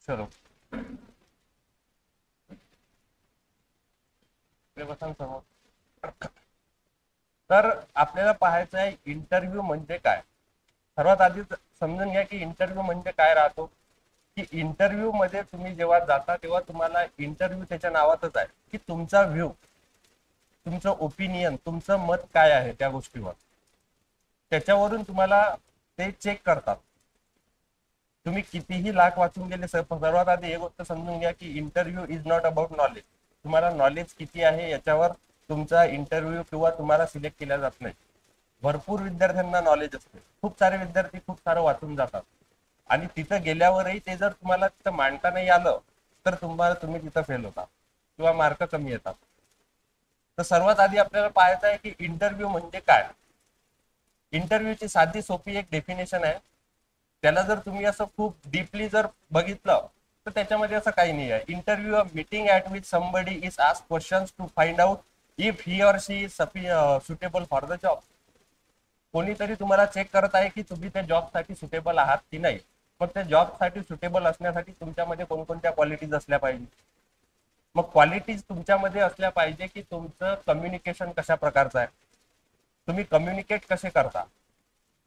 चलो ते बसून समोर. तर आपल्याला पाहायचं आहे इंटरव्ह्यू म्हणजे काय. सर्वात आधी समजून घ्या की इंटरव्ह्यू म्हणजे काय राहतो. की इंटरव्ह्यू मध्ये तुम्ही जेव्हा जाता तेव्हा तुम्हाला इंटरव्ह्यू त्याच्या नावातच आहे की तुमचा व्ह्यू, तुमचं ओपिनियन, तुमचं मत काय आहे त्या गोष्टीवर, त्याच्यावरून तुम्हाला ते चेक करतात. तुम्ही कितीही लाख वाचून गेले सर्वात आधी एक गोष्ट समजून घ्या की interview is not about knowledge. तुम्हाला नॉलेज किती आहे याच्यावर तुमचा इंटरव्ह्यू किंवा तुम्हाला सिलेक्ट केला जात नाही. भरपूर विद्यार्थ्यांना नॉलेज असते, खूप सारे विद्यार्थी खूप सारं वाचून जातात आणि तिथं गेल्यावरही ते जर तुम्हाला तिथं मांडता नाही आलं तर तुम्ही तिथं फेल होता किंवा मार्क कमी येतात. तर सर्वात आधी आपल्याला पाहायचं आहे की इंटरव्ह्यू म्हणजे काय. इंटरव्ह्यूची साधी सोपी एक डेफिनेशन आहे. त्याला जर तुम्ही असं खूप डीपली जर बघितलं तर त्याच्यामध्ये असं काही नाही आहे. Interview a meeting at which somebody is ask questions to find out if he or she is suitable for the job. कोणीतरी तुम्हाला चेक करत आहे की तुम्ही त्या जॉबसाठी सुटेबल आहात की नाही. मग त्या जॉबसाठी सुटेबल असण्यासाठी तुमच्यामध्ये कोणकोणत्या क्वालिटीज असल्या पाहिजे. मग क्वालिटीज तुमच्यामध्ये असल्या पाहिजे की तुमचं कम्युनिकेशन कशा प्रकारचं आहे, तुम्ही कम्युनिकेट कसे करता.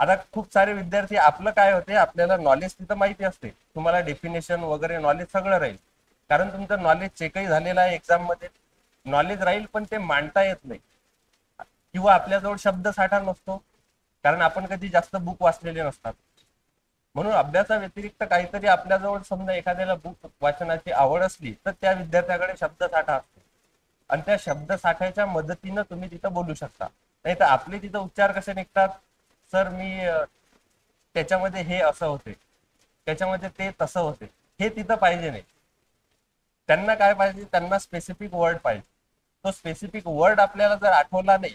आता खूप सारे विद्यार्थी आपलं काय होते, आपल्याला नॉलेज तिथं माहिती असते, तुम्हाला डेफिनेशन वगैरे नॉलेज सगळं राहील कारण तुमचं नॉलेज चेकही झालेलं आहे एक्झाम मध्ये. नॉलेज राहील पण ते मांडता येत नाही किंवा आपल्याजवळ शब्द साठा नसतो कारण आपण कधी जास्त बुक वाचलेले नसतात. म्हणून अभ्यासाव्यतिरिक्त काहीतरी आपल्याजवळ समजा एखाद्याला बुक वाचनाची आवड असली तर त्या विद्यार्थ्याकडे शब्दसाठा असतो आणि त्या शब्दसाठ्याच्या मदतीनं तुम्ही तिथं बोलू शकता. नाही तर आपले तिथं उच्चार कसे निघतात, सर मी त्याच्यामध्ये हे असं होते, त्याच्यामध्ये ते तसं होते, हे तिथं पाहिजे नाही. त्यांना काय पाहिजे, त्यांना स्पेसिफिक वर्ड पाहिजे. तो स्पेसिफिक वर्ड आपल्याला जर आठवला नाही,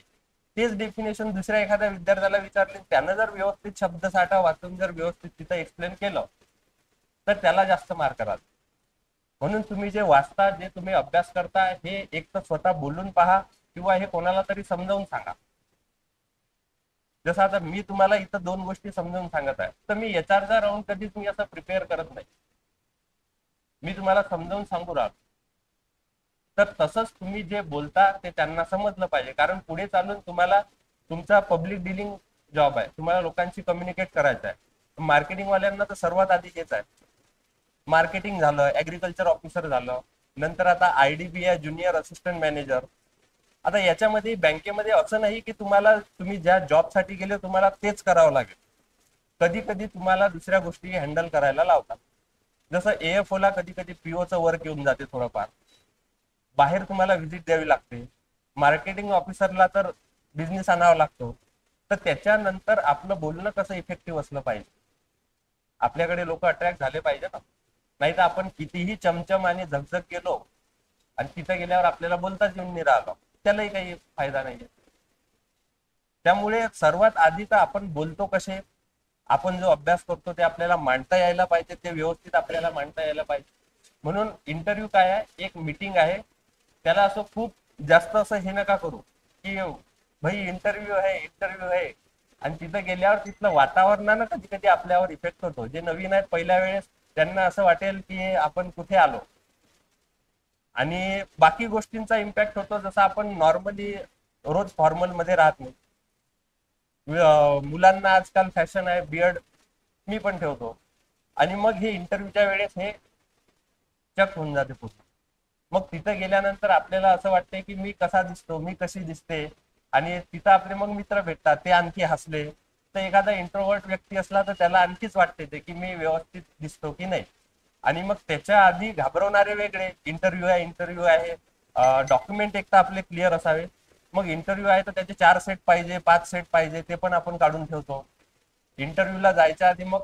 तेच डेफिनेशन दुसऱ्या एखाद्या विद्यार्थ्याला विचारले, त्यानं जर व्यवस्थित शब्दसाठा वाचून जर व्यवस्थित तिथं एक्सप्लेन केलं तर त्याला जास्त मार्क राहतात. म्हणून तुम्ही जे वाचता, जे तुम्ही अभ्यास करता, हे एक तर स्वतः बोलून पहा किंवा हे कोणाला तरी समजावून सांगा. जसं आता मी तुम्हाला इथं दोन गोष्टी समजावून सांगत आहे तर मी एचआरचा राऊंड कधीच मी असं प्रिपेअर करत नाही, मी तुम्हाला समजावून सांगू राहतो. तर तसंच तुम्ही जे बोलता ते त्यांना समजलं पाहिजे कारण पुढे चालून तुम्हाला तुमचा पब्लिक डिलिंग जॉब आहे, तुम्हाला लोकांशी कम्युनिकेट करायचं आहे. मार्केटिंग वाल्यांना तर सर्वात आधी हेच आहे. मार्केटिंग झालं, ऍग्रिकल्चर ऑफिसर झालं, नंतर आता आयडीबी आहे ज्युनियर असिस्टंट मॅनेजर. आता याच्यामध्ये बँकेमध्ये असं नाही की तुम्ही ज्या जॉबसाठी गेले तुम्हाला तेच करावं लागेल. कधी कधी तुम्हाला दुसऱ्या गोष्टी हँडल करायला लावतात. जसं एएफओ ला कधी कधी पीओचं वर्क येऊन जाते थोडंफार, बाहेर तुम्हाला व्हिजिट द्यावी लागते. मार्केटिंग ऑफिसरला तर बिझनेस आणावा लागतो. तर त्याच्यानंतर आपलं बोलणं कसं इफेक्टिव्ह असलं पाहिजे, आपल्याकडे लोक अट्रॅक्ट झाले पाहिजे ना. नाही तर आपण कितीही चमचम आणि झगझग गेलो आणि तिथे गेल्यावर आपल्याला बोलताच येऊन नाही राहिलं, त्यालाही काही फायदा नाहीये. त्यामुळे सर्वात आधी तर आपण बोलतो कसे, आपण जो अभ्यास करतो ते आपल्याला मांडता यायला पाहिजे, ते व्यवस्थित आपल्याला मांडता यायला पाहिजे. म्हणून इंटरव्ह्यू काय आहे, एक मीटिंग आहे. त्याला असं खूप जास्त असं हे नका करू की भाई इंटरव्ह्यू आहे इंटरव्ह्यू आहे. आणि तिथं गेल्यावर तिथलं वातावरणानं कधी कधी आपल्यावर इफेक्ट होतो. जे नवीन आहेत पहिल्या वेळेस त्यांना असं वाटेल की आपण कुठे आलो आणि बाकी गोष्टींचा इम्पॅक्ट होतो. जसं आपण नॉर्मली रोज फॉर्मल मध्ये राहत नाही, मुलांना आजकाल फॅशन आहे बियर्ड, मी पण ठेवतो आणि मग हे इंटरव्ह्यूच्या वेळेस हे चक होऊन जाते पूर्ण. मग तिथं गेल्यानंतर आपल्याला असं वाटतंय की मी कसा दिसतो, मी कशी दिसते, आणि तिथं आपले मग मित्र भेटतात, ते आणखी हसले. तर एखादा इंट्रोवर्ट व्यक्ती असला तर त्याला आणखीच वाटते ते की मी व्यवस्थित दिसतो की नाही. आणि मग त्याच्या आधी घाबरवणारे वेगळे, इंटरव्ह्यू आहे इंटरव्ह्यू आहे, डॉक्युमेंट एक तर आपले क्लिअर असावे. मग इंटरव्ह्यू आहे तर त्याचे 4 सेट पाहिजे, 5 सेट पाहिजे, ते पण आपण काढून ठेवतो. इंटरव्ह्यूला जायच्या आधी मग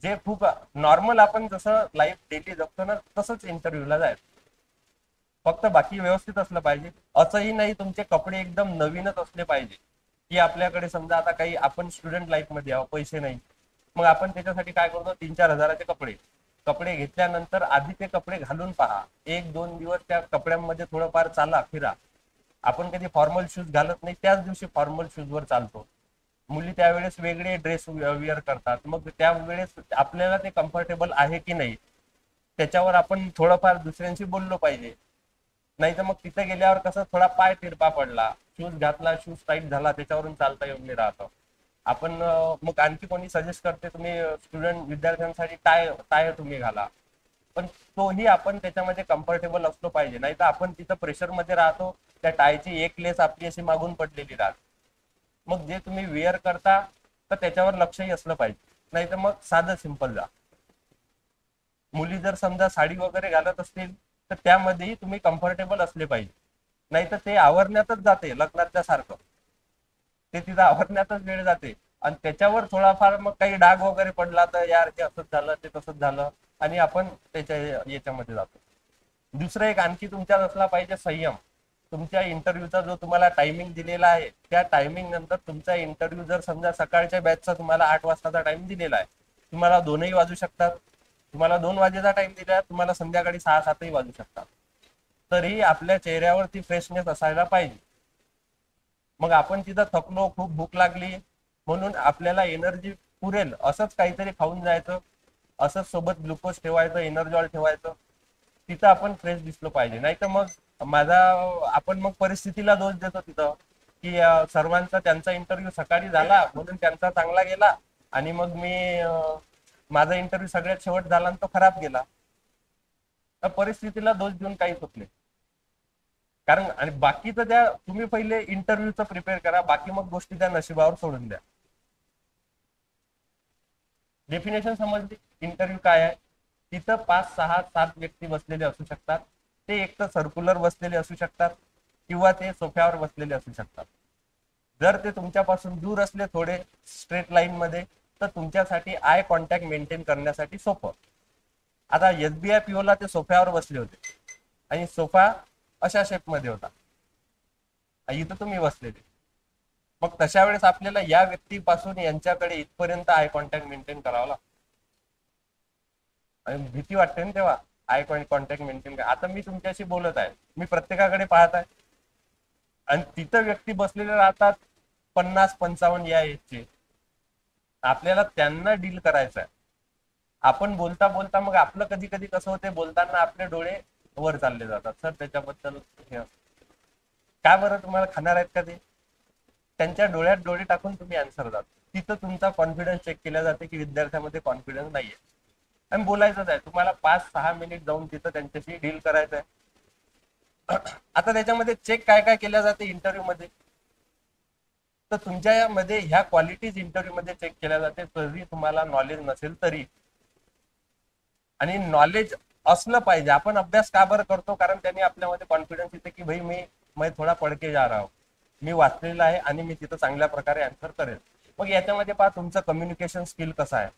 जे खूप नॉर्मल आपण जसं लाईफ डेली जगतो ना तसंच इंटरव्ह्यूला जायचं. फक्त बाकी व्यवस्थित असलं पाहिजे. असंही नाही तुमचे कपडे एकदम नवीनच असले पाहिजे की आपल्याकडे समजा आता काही आपण स्टुडंट लाईफ मध्ये आहोत, पैसे नाही, मग आपण त्याच्यासाठी काय करतो, 3-4 हजाराचे कपडे कपडे घेतल्यानंतर आधी ते कपडे घालून पहा, 1-2 दिवस त्या कपड्यांमध्ये थोडंफार चाला फिरा. आपण कधी फॉर्मल शूज घालत नाही, त्याच दिवशी फॉर्मल शूज वर चालतो. मुली त्यावेळेस वेगळे ड्रेस विअर करतात, मग त्यावेळेस आपल्याला ते कम्फर्टेबल आहे की नाही त्याच्यावर आपण थोडंफार दुसऱ्यांशी बोललो पाहिजे. नाही तर मग तिथे गेल्यावर कसं थोडा पाय तिरपा पडला, शूज घातला, शूज टाईट झाला, त्याच्यावरून चालता येऊन नाही राहतं. आपण मग आणखी कोणी सजेस्ट करते तुम्ही स्टुडंट विद्यार्थ्यांसाठी टाय टाय तुम्ही घाला, पण तोही आपण त्याच्यामध्ये कम्फर्टेबल असलो पाहिजे. नाही तर आपण तिथं प्रेशरमध्ये राहतो, त्या टायची एक लेस आपली अशी मागून पडलेली राहते. मग जे तुम्ही वेअर करता तर त्याच्यावर लक्षही असलं पाहिजे. नाही तर मग साधं सिंपल जा. मुली जर समजा साडी वगैरे घालत असतील तर त्यामध्येही तुम्ही कम्फर्टेबल असले पाहिजे. नाही तर ते आवरण्यातच जाते लग्नातल्या सारखं, ते तिथं आवरण्यातच वेळ जाते. आणि त्याच्यावर थोडाफार मग काही डाग वगैरे पडला तर यार ते असंच झालं, ते तसंच झालं, आणि आपण त्याच्या याच्यामध्ये जातो. दुसरं एक आणखी तुमच्यात असला पाहिजे संयम. तुमच्या इंटरव्ह्यूचा जो तुम्हाला टायमिंग दिलेला आहे, त्या टायमिंग नंतर तुमचा इंटरव्ह्यू जर समजा सकाळच्या बॅचचा तुम्हाला 8 वाजताचा टाइम दिलेला आहे, तुम्हाला 2ही वाजू शकतात. तुम्हाला 2 वाजेचा टाइम दिला, तुम्हाला संध्याकाळी 6-7ही वाजू शकतात. तरी आपल्या चेहऱ्यावरती फ्रेशनेस असायला पाहिजे. मग आपण तिथं थकलो, खूप भूक लागली म्हणून आपल्याला एनर्जी पुरेल असंच काहीतरी खाऊन जायचं, असंच सोबत ग्लुकोज ठेवायचं, एनर्जॉल ठेवायचं, तिथं आपण फ्रेश दिसलो पाहिजे. नाही तर मग माझा आपण मग परिस्थितीला दोष देतो तिथं, की सर्वांचा त्यांचा इंटरव्ह्यू सकाळी झाला म्हणून त्यांचा चांगला गेला, आणि मग माझा इंटरव्ह्यू सगळ्यात शेवट झाला आणि तो खराब गेला. तर परिस्थितीला दोष देऊन काहीच होत नाही. कारण आणि बाकीचं त्या तुम्ही पहिले इंटरव्ह्यूचं प्रिपेअर करा, बाकी मग गोष्टी त्या नशिबावर सोडून द्या. डेफिनेशन समजली इंटरव्ह्यू काय आहे? तिथं 5-6-7 व्यक्ती बसलेले असू शकतात. ते एक तर सर्क्युलर बसलेले असू शकतात किंवा ते सोफ्यावर बसलेले असू शकतात. जर ते तुमच्यापासून दूर असले थोडे स्ट्रेट लाईन मध्ये, तर तुमच्यासाठी आय कॉन्टॅक्ट मेंटेन करण्यासाठी सोपं. आता एसबीआय पीओला ते सोफ्यावर बसले होते आणि सोफा अशा शेप मध्ये होता, इथं तुम्ही बसलेले. मग तशा वेळेस आपल्याला या व्यक्तीपासून यांच्याकडे इथपर्यंत आय कॉन्टॅक्ट मेंटेन करावा लागतो. आणि भीती वाटते ना तेव्हा आय कॉन्टॅक्ट मेंटेन. आता मी तुमच्याशी बोलत आहे, मी प्रत्येकाकडे पाहत आहे, आणि तिथं व्यक्ती बसलेले राहतात 50-55 या एजचे. आपल्याला त्यांना डील करायचं आहे. आपण बोलता बोलता मग आपलं कधी कधी कसं होते, बोलताना आपले डोळे वर चालले जातात. सर त्याच्याबद्दल काय बरं तुम्हाला खाणार आहेत का ते, त्यांच्या डोळ्यात डोळे टाकून तुम्ही आन्सर जात. तिथं तुमचा कॉन्फिडन्स चेक केला जाते की विद्यार्थ्यामध्ये कॉन्फिडन्स नाहीये. आणि बोलायचंच आहे तुम्हाला 5-6 मिनिट जाऊन तिथं त्यांच्याशी डील करायचं आहे. आता त्याच्यामध्ये चेक काय काय केल्या जाते इंटरव्ह्यू मध्ये, तर तुमच्यामध्ये ह्या क्वालिटीज इंटरव्ह्यू मध्ये चेक केल्या जाते. तरी तुम्हाला नॉलेज नसेल तरी, आणि नॉलेज असलं पाहिजे. आपण अभ्यास का बरं करतो? कारण त्यांनी आपल्यामध्ये कॉन्फिडन्स येते की भाई मी थोडा पडके जा रहा हूं, मी वाचलेलं आहे आणि मी तिथं चांगल्या प्रकारे आन्सर करेल. मग याच्यामध्ये पहा तुमचं कम्युनिकेशन स्किल कसं आहे,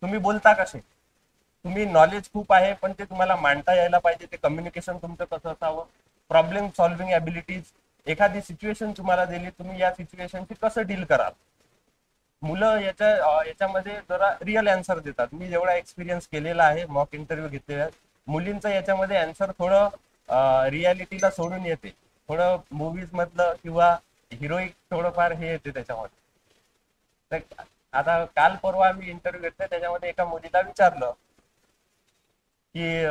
तुम्ही बोलता कसे. तुम्ही नॉलेज खूप आहे पण ते तुम्हाला मांडता यायला पाहिजे. ते कम्युनिकेशन तुमचं कसं असावं, प्रॉब्लेम सॉल्व्हिंग ॲबिलिटीज. एखादी सिच्युएशन तुम्हाला दिली, तुम्ही या सिच्युएशनशी कसं डील कराल. मुलं याच्यामध्ये जरा रिअल आन्सर देतात. मी जेवढा एक्सपिरियन्स केलेला आहे, मॉक इंटरव्ह्यू घेतलेला, मुलींचं याच्यामध्ये आन्सर थोडं रियालिटीला सोडून येते, थोडं मूवीज मधलं किंवा हिरोईक थोडंफार हे येते त्याच्यामध्ये. आता काल परवा मी इंटरव्ह्यू घेतला, त्याच्यामध्ये एका मुलीला विचारलं की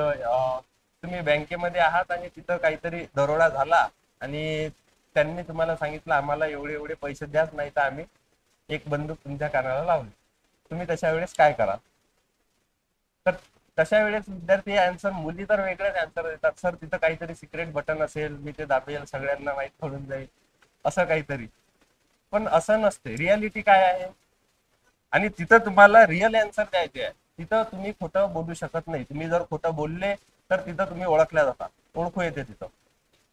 तुम्ही बँकेमध्ये आहात आणि तिथं काहीतरी दरोडा झाला आणि त्यांनी तुम्हाला सांगितलं आम्हाला एवढे एवढे पैसे द्याच, नाही तर आम्ही एक बंदूक तुमच्या कानाला लावली, तुम्ही तशा वेळेस काय करा. तर तशा वेळेस विद्यार्थी आन्सर, मुली तर वेगळेच आन्सर देतात, सर तिथं काहीतरी सिक्रेट बटन असेल, मी ते दाबेल, सगळ्यांना माहीत पडून जाईल, असं काहीतरी. पण असं नसते. रियालिटी काय आहे, आणि तिथं तुम्हाला रिअल आन्सर द्यायचे आहे. तिथं तुम्ही खोटं बोलू शकत नाही. तुम्ही जर खोटं बोलले तर तिथं तुम्ही ओळखल्या जातात, ओळखू येते तिथं.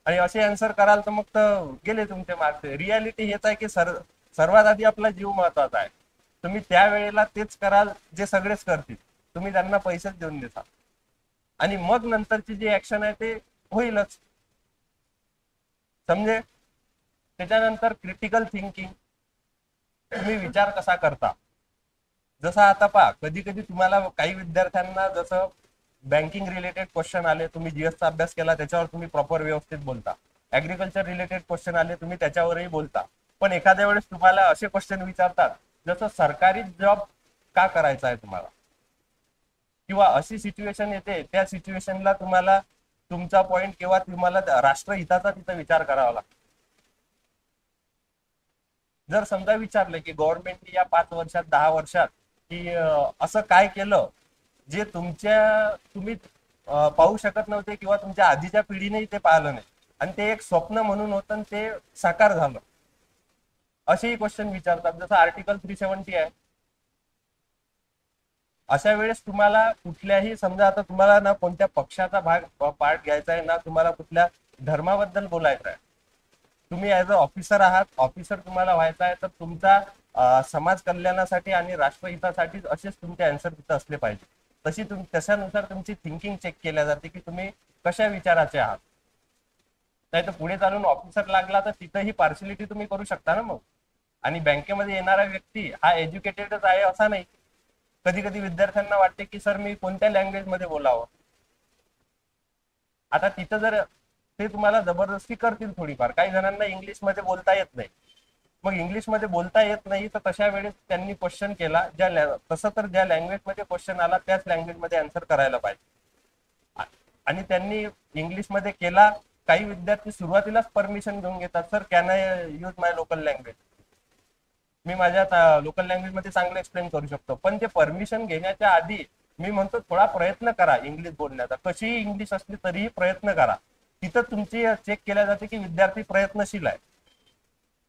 आणि असे आन्सर कराल तर मग तर गेले तुमचे मार्क्स. रियालिटी हेच आहे की सर्वात आधी आपला जीव महत्वाचा आहे. तुम्ही त्या वेळेला तेच कराल जे सगळेच करतील, तुम्ही त्यांना पैसेच देऊन देता, आणि मग नंतरची जी ऍक्शन आहे ते होईलच. समजे. त्याच्यानंतर क्रिटिकल थिंकिंग, तुम्ही विचार कसा करता. जसं आता पहा, कधी कधी तुम्हाला काही विद्यार्थ्यांना जसं बँकिंग रिलेटेड क्वेश्चन आले, तुम्ही जीएसचा अभ्यास केला त्याच्यावर तुम्ही प्रॉपर व्यवस्थित बोलता. ऍग्रिकल्चर रिलेटेड क्वेश्चन आले, तुम्ही त्याच्यावरही बोलता. पण एखाद्या वेळेस तुम्हाला असे क्वेश्चन विचारतात जसं सरकारी जॉब का करायचा आहे तुम्हाला, किंवा अशी सिच्युएशन येते, त्या सिच्युएशनला तुम्हाला तुमचा पॉइंट किंवा तुम्हाला राष्ट्रहिताचा तिथं विचार करावा लागतो. जर समजा विचारलं की गव्हर्नमेंटने या 5 वर्षात 10 वर्षात की असं काय केलं जे तुम्ही पाहू शकत नव्हते किंवा तुमच्या आधीच्या पिढीनेही ते पाहिलं नाही आणि ते एक स्वप्न म्हणून होतं आणि ते साकार झालं, असेही क्वेश्चन विचारतात. जसं आर्टिकल 370 आहे. अशा वेळेस तुम्हाला कुठल्याही, समजा आता तुम्हाला ना कोणत्या पक्षाचा पार्ट घ्यायचा आहे, ना तुम्हाला कुठल्या धर्माबद्दल बोलायचं आहे, तुम्ही ऍज अ ऑफिसर आहात, ऑफिसर तुम्हाला व्हायचा आहे, तर तुमचा समाज कल्याणासाठी आणि राष्ट्रहितासाठी असेच तुमचे आन्सर तिथं असले पाहिजे. त्याच्यानुसार तुमची थिंकिंग चेक केल्या जाते की तुम्ही कशा विचाराचे आहात. नाही तर पुढे चालून ऑफिसर लागला तर तिथंही पार्शिलिटी तुम्ही करू शकता ना मग. आणि बँकेमध्ये येणारा व्यक्ती हा एज्युकेटेडच आहे असा नाही. कधी कधी विद्यार्थ्यांना वाटते की सर मी कोणत्या लँग्वेज मध्ये बोलावं. आता तिथं जर ते तुम्हाला जबरदस्ती करतील थोडीफार, काही जणांना इंग्लिश मध्ये बोलता येत नाही, मग इंग्लिश मध्ये बोलता येत नाही तर तशा वेळेस त्यांनी क्वेश्चन केला, तसं तर ज्या लँग्वेज मध्ये क्वेश्चन आला त्याच लँग्वेज मध्ये आन्सर करायला पाहिजे. आणि त्यांनी इंग्लिश मध्ये केला. काही विद्यार्थी सुरुवातीलाच परमिशन घेऊन घेतात, sir can I use my local language, मी माझ्या लोकल लँग्वेज मध्ये चांगलं एक्सप्लेन करू शकतो. पण ते परमिशन घेण्याच्या आधी मी म्हणतो थोडा प्रयत्न करा इंग्लिश बोलण्याचा, कशीही इंग्लिश असली तरीही प्रयत्न करा. तिथं तुमची चेक केल्या जाते की विद्यार्थी प्रयत्नशील आहे.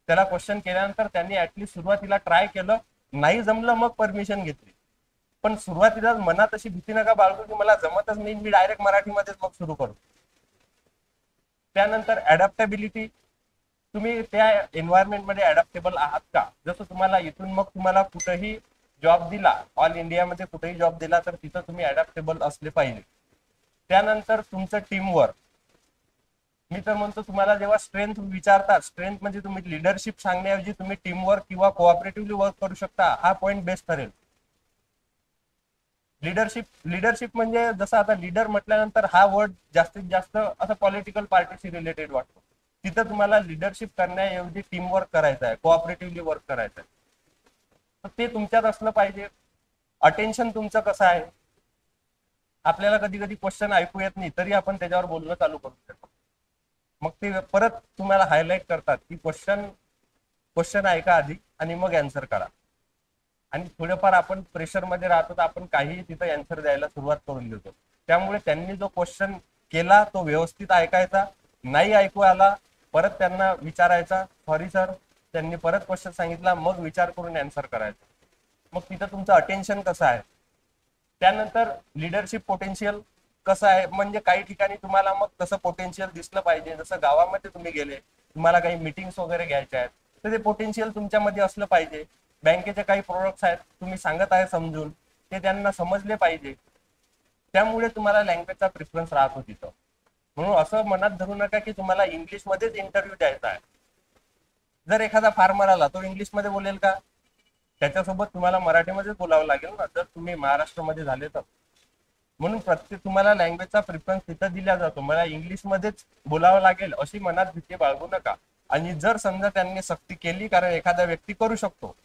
त्याला क्वेश्चन केल्यानंतर त्यांनी ऍटलीस्ट सुरुवातीला ट्राय केलं, नाही जमलं मग परमिशन घेतली. पण सुरुवातीला मनात अशी भीती नका बाळगू की मला जमतच नाही, मी डायरेक्ट मराठीमध्येच मग सुरू करू. त्यानंतर अडॅप्टेबिलिटी, तुम्ही त्या एन्व्हायरमेंटमध्ये अडॅप्टेबल आहात का. जसं तुम्हाला इथून मग तुम्हाला कुठेही जॉब दिला, ऑल इंडियामध्ये कुठेही जॉब दिला, तर तिथं तुम्ही अडॅप्टेबल असले पाहिजे. त्यानंतर तुमचं टीमवर्क, मी तर म्हणतो तुम्हाला जेव्हा स्ट्रेंथ विचारतात, स्ट्रेंथ म्हणजे तुम्ही लिडरशिप सांगण्याऐवजी तुम्ही टीमवर्क किंवा कोऑपरेटिव्हली वर्क करू शकता, हा पॉईंट बेस्ट ठरेल. लिडरशिप म्हणजे जसं आता लीडर म्हटल्यानंतर हा वर्ड जास्तीत जास्त असं पॉलिटिकल पार्टीशी रिलेटेड वाटतो. तिथं तुम्हाला लिडरशिप करण्याऐवजी टीमवर्क करायचं आहे, कोऑपरेटिव्हली वर्क करायचं आहे. तर ते तुमच्यात असलं पाहिजे. अटेन्शन तुमचं कसं आहे. आपल्याला कधी कधी क्वेश्चन ऐकू येत नाही तरी आपण त्याच्यावर बोलणं चालू करू शकतो. मग ते परत तुम्हाला हायलाइट करतात की क्वेश्चन ऐका आधी आणि मग आन्सर करा. आणि थोडंफार आपण प्रेशरमध्ये राहतो तर आपण काही तिथं आन्सर द्यायला सुरुवात करून देतो. त्यामुळे त्यांनी जो क्वेश्चन केला तो व्यवस्थित ऐकायचा, नाही ऐकू आला परत त्यांना विचारायचा, सॉरी सर, त्यांनी परत क्वेश्चन सांगितला, मग विचार करून आन्सर करायचा. मग तिथं तुमचं अटेन्शन कसं आहे. त्यानंतर लिडरशिप पोटेन्शियल कसं आहे, म्हणजे काही ठिकाणी तुम्हाला मग तसं पोटेन्शियल दिसलं पाहिजे. जसं गावामध्ये तुम्ही गेले, तुम्हाला काही मीटिंग्स वगैरे घ्यायच्या आहेत, तर ते पोटेन्शियल तुमच्यामध्ये असलं पाहिजे. बँकेचे काही प्रोडक्ट्स आहेत तुम्ही सांगत आहे समजून, ते त्यांना समजले पाहिजे. त्यामुळे तुम्हाला लँग्वेजचा प्रिफरन्स राहतो तिथं. म्हणून असं मनात धरू नका की तुम्हाला इंग्लिशमध्येच इंटरव्ह्यू द्यायचा आहे. जर एखादा फार्मर आला तो इंग्लिशमध्ये बोलेल का, त्याच्यासोबत तुम्हाला मराठीमध्येच बोलावं लागेल ना, जर तुम्ही महाराष्ट्रामध्ये झाले तर. म्हणून प्रत्येक तुम्हाला लँग्वेजचा प्रिफरन्स तिथं दिला जातो. मला इंग्लिशमध्येच बोलावं लागेल अशी मनात भीती बाळगू नका. आणि जर समजा त्यांनी सक्ती केली, कारण एखादा व्यक्ती करू शकतो,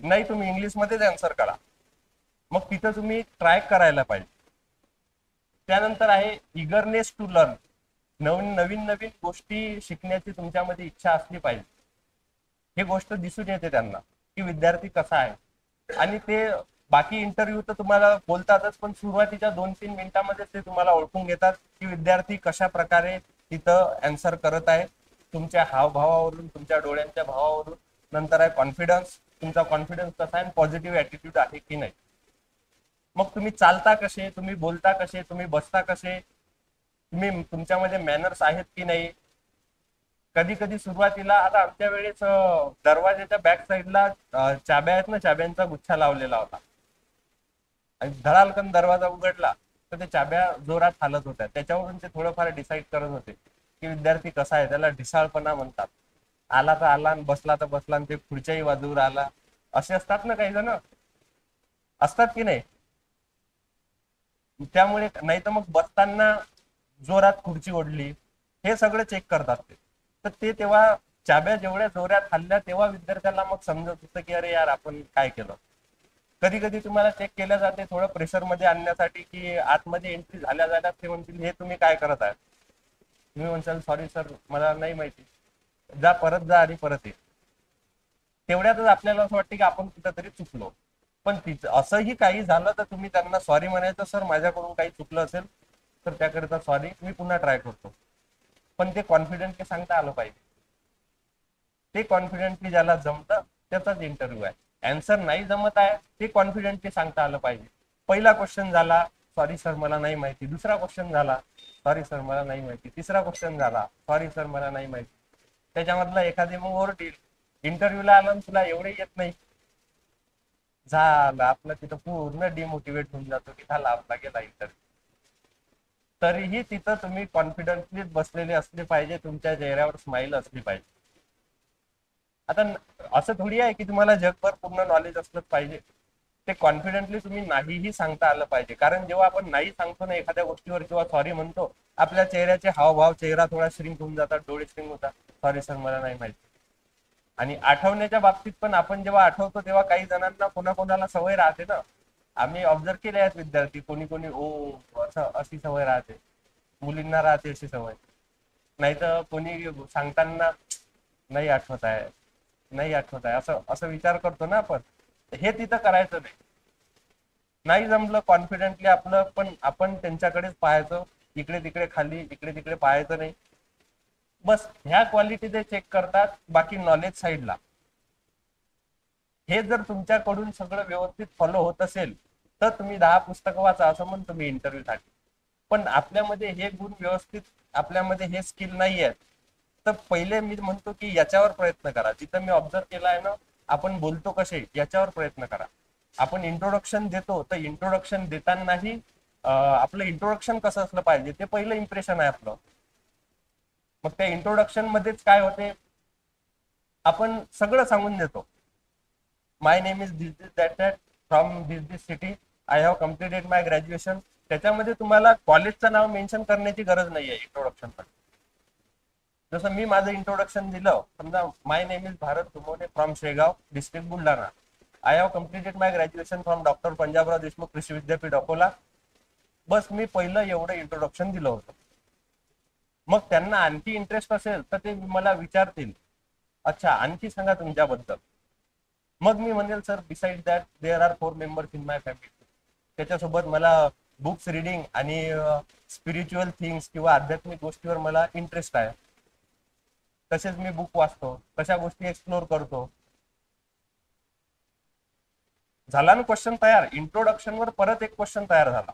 नाही तुम्ही इंग्लिशमध्येच आन्सर करा, मग तिथं तुम्ही ट्राय करायला पाहिजे. त्यानंतर आहे इगरनेस टू लर्न, नवीन नवीन गोष्टी शिकण्याची तुमच्यामध्ये इच्छा असली पाहिजे. ही गोष्ट दिसून येते त्यांना की विद्यार्थी कसा आहे. आणि ते बाकी इंटरव्ह्यू तर तुम्हाला बोलतातच, पण सुरुवातीच्या 2-3 मिनिटांमध्ये ते तुम्हाला ओळखून घेतात की विद्यार्थी कशा प्रकारे तिथं आन्सर करत आहे, तुमच्या हावभावावरून, तुमच्या डोळ्यांच्या भावावरून. नंतर आहे कॉन्फिडन्स, तुमचा कॉन्फिडन्स कसा आहे, पॉझिटिव्ह ऍटिट्यूड आहे की नाही. मग तुम्ही चालता कसे, तुम्ही बोलता कसे, तुम्ही बसता कसे, तुम्ही तुमच्यामध्ये मॅनर्स आहेत की नाही. कधी कधी सुरुवातीला, आता आमच्या वेळेस दरवाजाच्या बॅक साईडला चाब्या आहेत ना, चाब्यांचा गुच्छा लावलेला होता. आणि धडालकन दरवाजा उघडला तर ते चाब्या जोरात हालत होत्या. त्याच्यावरून ते थोडंफार डिसाईड करत होते की विद्यार्थी कसा आहे. त्याला ढिसाळपणा म्हणतात. आला तर आला आणि बसला तर बसला आणि ते पुढच्याही बाजूवर आला, असे असतात ना काही जण, असतात की नाही. त्यामुळे नाही तर मग बसताना जोरात खुर्ची ओढली, हे सगळं चेक करतात ते. तर ते तेव्हा चाब्या जेवढ्या जोरात हल्ल्या तेव्हा विद्यार्थ्याला मग समजत होतं की अरे यार आपण काय केलं. कधी कधी तुम्हाला चेक केलं जाते थोडं प्रेशर मध्ये आणण्यासाठी, की आतमध्ये एंट्री झाल्या ते म्हणतील हे तुम्ही काय करत आहे. तुम्ही म्हणसाल सॉरी सर मला नाही माहिती, जा परत जा आणि परत ये. तेवढ्यातच आपल्याला असं वाटतं की आपण कुठंतरी चुकलो. पण तिचं असंही काही झालं तर तुम्ही त्यांना सॉरी म्हणायचं, सर माझ्याकडून काही चुकलं असेल तर त्याकरिता सॉरी, मी पुन्हा ट्राय करतो. पण ते कॉन्फिडेंटली सांगता आलं पाहिजे. ते कॉन्फिडेंटली ज्याला जमतं त्याचाच इंटरव्ह्यू आहे. अँसर नाही जमत आहे ते कॉन्फिडेंटली सांगता आलं पाहिजे. पहिला क्वेश्चन झाला सॉरी सर मला नाही माहिती, दुसरा क्वेश्चन झाला सॉरी सर मला नाही माहिती, तिसरा क्वेश्चन झाला सॉरी सर मला नाही माहिती. त्याच्यामधला एखादी मग ओरडील, इंटरव्ह्यूला आला तुला एवढे येत नाही, झालं आपलं तिथं पूर्ण डिमोटिवेट होऊन जातो की झाला आपला गेला इंटरव्ह्यू. तरीही तिथं तुम्ही कॉन्फिडन्सली बसलेले असले पाहिजे, तुमच्या चेहऱ्यावर स्माइल असली पाहिजे. आता असं थोडी आहे की तुम्हाला जगभर पूर्ण नॉलेज असलंच पाहिजे. ते कॉन्फिडेंटली तुम्ही नाहीही सांगता आलं पाहिजे. कारण जेव्हा आपण नाही सांगतो ना एखाद्या गोष्टीवर किंवा सॉरी म्हणतो, आपल्या चेहऱ्याचे हावभाव, चेहरा थोडा श्रिंक होऊन जातात, डोळे श्रिंक होतात, सॉरी सर मला नाही माहिती. आणि आठवण्याच्या बाबतीत पण आपण जेव्हा आठवतो तेव्हा काही जणांना कोणाकोणाला सवय राहते ना. आम्ही ऑब्झर्व केले आहेत विद्यार्थी, कोणी कोणी ओ असं अशी सवय राहते, मुलींना राहते अशी सवय. नाही तर कोणी सांगताना नाही आठवत आहे, नाही आठवत आहे असं असं विचार करतो ना आपण. हे तिथं करायचं नाही. नाही जमलं कॉन्फिडेंटली आपलं, पण आपण त्यांच्याकडेच पाहायचं, इकडे तिकडे खाली इकडे तिकडे पाहायचं नाही. बस ह्या क्वालिटी ते चेक करतात, बाकी नॉलेज साईडला. हे जर तुमच्याकडून सगळं व्यवस्थित फॉलो होत असेल तर तुम्ही 10 पुस्तकं वाचा असं म्हणतो मी इंटरव्ह्यू साठी. पण आपल्यामध्ये हे गुण व्यवस्थित, आपल्यामध्ये हे स्किल नाही आहेत, तर पहिले मी म्हणतो की याच्यावर प्रयत्न करा. जिथं मी ऑब्झर्व केला आहे ना, आपण बोलतो कसे याच्यावर प्रयत्न करा. आपण इंट्रोडक्शन देतो तर इंट्रोडक्शन देतानाही आपलं इंट्रोडक्शन कसं असलं पाहिजे ते पहिलं इम्प्रेशन आहे आपलं. मग त्या इंट्रोडक्शन मध्येच काय होते, आपण सगळं सांगून देतो. My name is this this that that from this this city, I have completed my graduation. त्याच्यामध्ये तुम्हाला कॉलेजचं नाव मेन्शन करण्याची गरज नाही आहे इंट्रोडक्शन मध्ये. जसं मी माझं इंट्रोडक्शन दिलं, समजा my name is Bharat Tumone from Shegaon district Buldhana, I have completed my graduation from doctor Panjabrao Deshmukh Krishi Vidyapeeth Akola. बस मी पहिलं एवढं इंट्रोडक्शन दिलं होतं. मग त्यांना आणखी इंटरेस्ट असेल तर ते मला विचारतील, अच्छा आणखी सांगा तुमच्याबद्दल. मग मी म्हणेल sir beside that there are 4 members in my family. त्याच्यासोबत मला बुक्स रिडिंग आणि स्पिरिच्युअल थिंग्स किंवा आध्यात्मिक गोष्टीवर मला इंटरेस्ट आहे. तसेच मी बुक वाचतो, कशा गोष्टी एक्सप्लोर करतो. झाला ना क्वेश्चन तयार. इंट्रोडक्शन वर परत एक क्वेश्चन तयार झाला.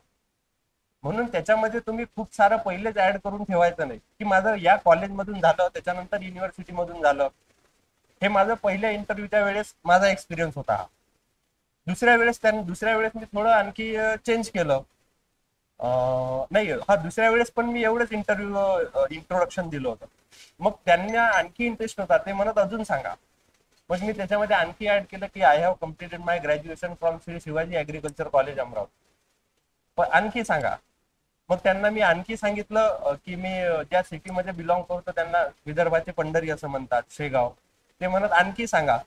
म्हणून त्याच्यामध्ये तुम्ही खूप सारं पहिलेच ऍड करून ठेवायचं नाही की माझं या कॉलेजमधून झालं, त्याच्यानंतर युनिव्हर्सिटी मधून झालं. हे माझं पहिल्या इंटरव्ह्यूच्या वेळेस माझा एक्सपिरियन्स होता. दुसऱ्या वेळेस मी थोडं आणखी चेंज केलं. नाही हा दुसऱ्या वेळेस पण मी एवढंच इंट्रोडक्शन दिलं होतं. मग त्यांना आणखी इंटरेस्ट होता, ते म्हणत अजून सांगा. मग मी त्याच्यामध्ये आणखी ऍड केलं की I have completed my graduation from Shri Shivaji agriculture college Amravati. पण आणखी सांगा. मग त्यांना मी आणखी सांगितलं की मी ज्या सिटीमध्ये बिलॉंग करतो त्यांना विदर्भाचे पंढरी असं म्हणतात, शेगाव. ते म्हणत आणखी सांगा.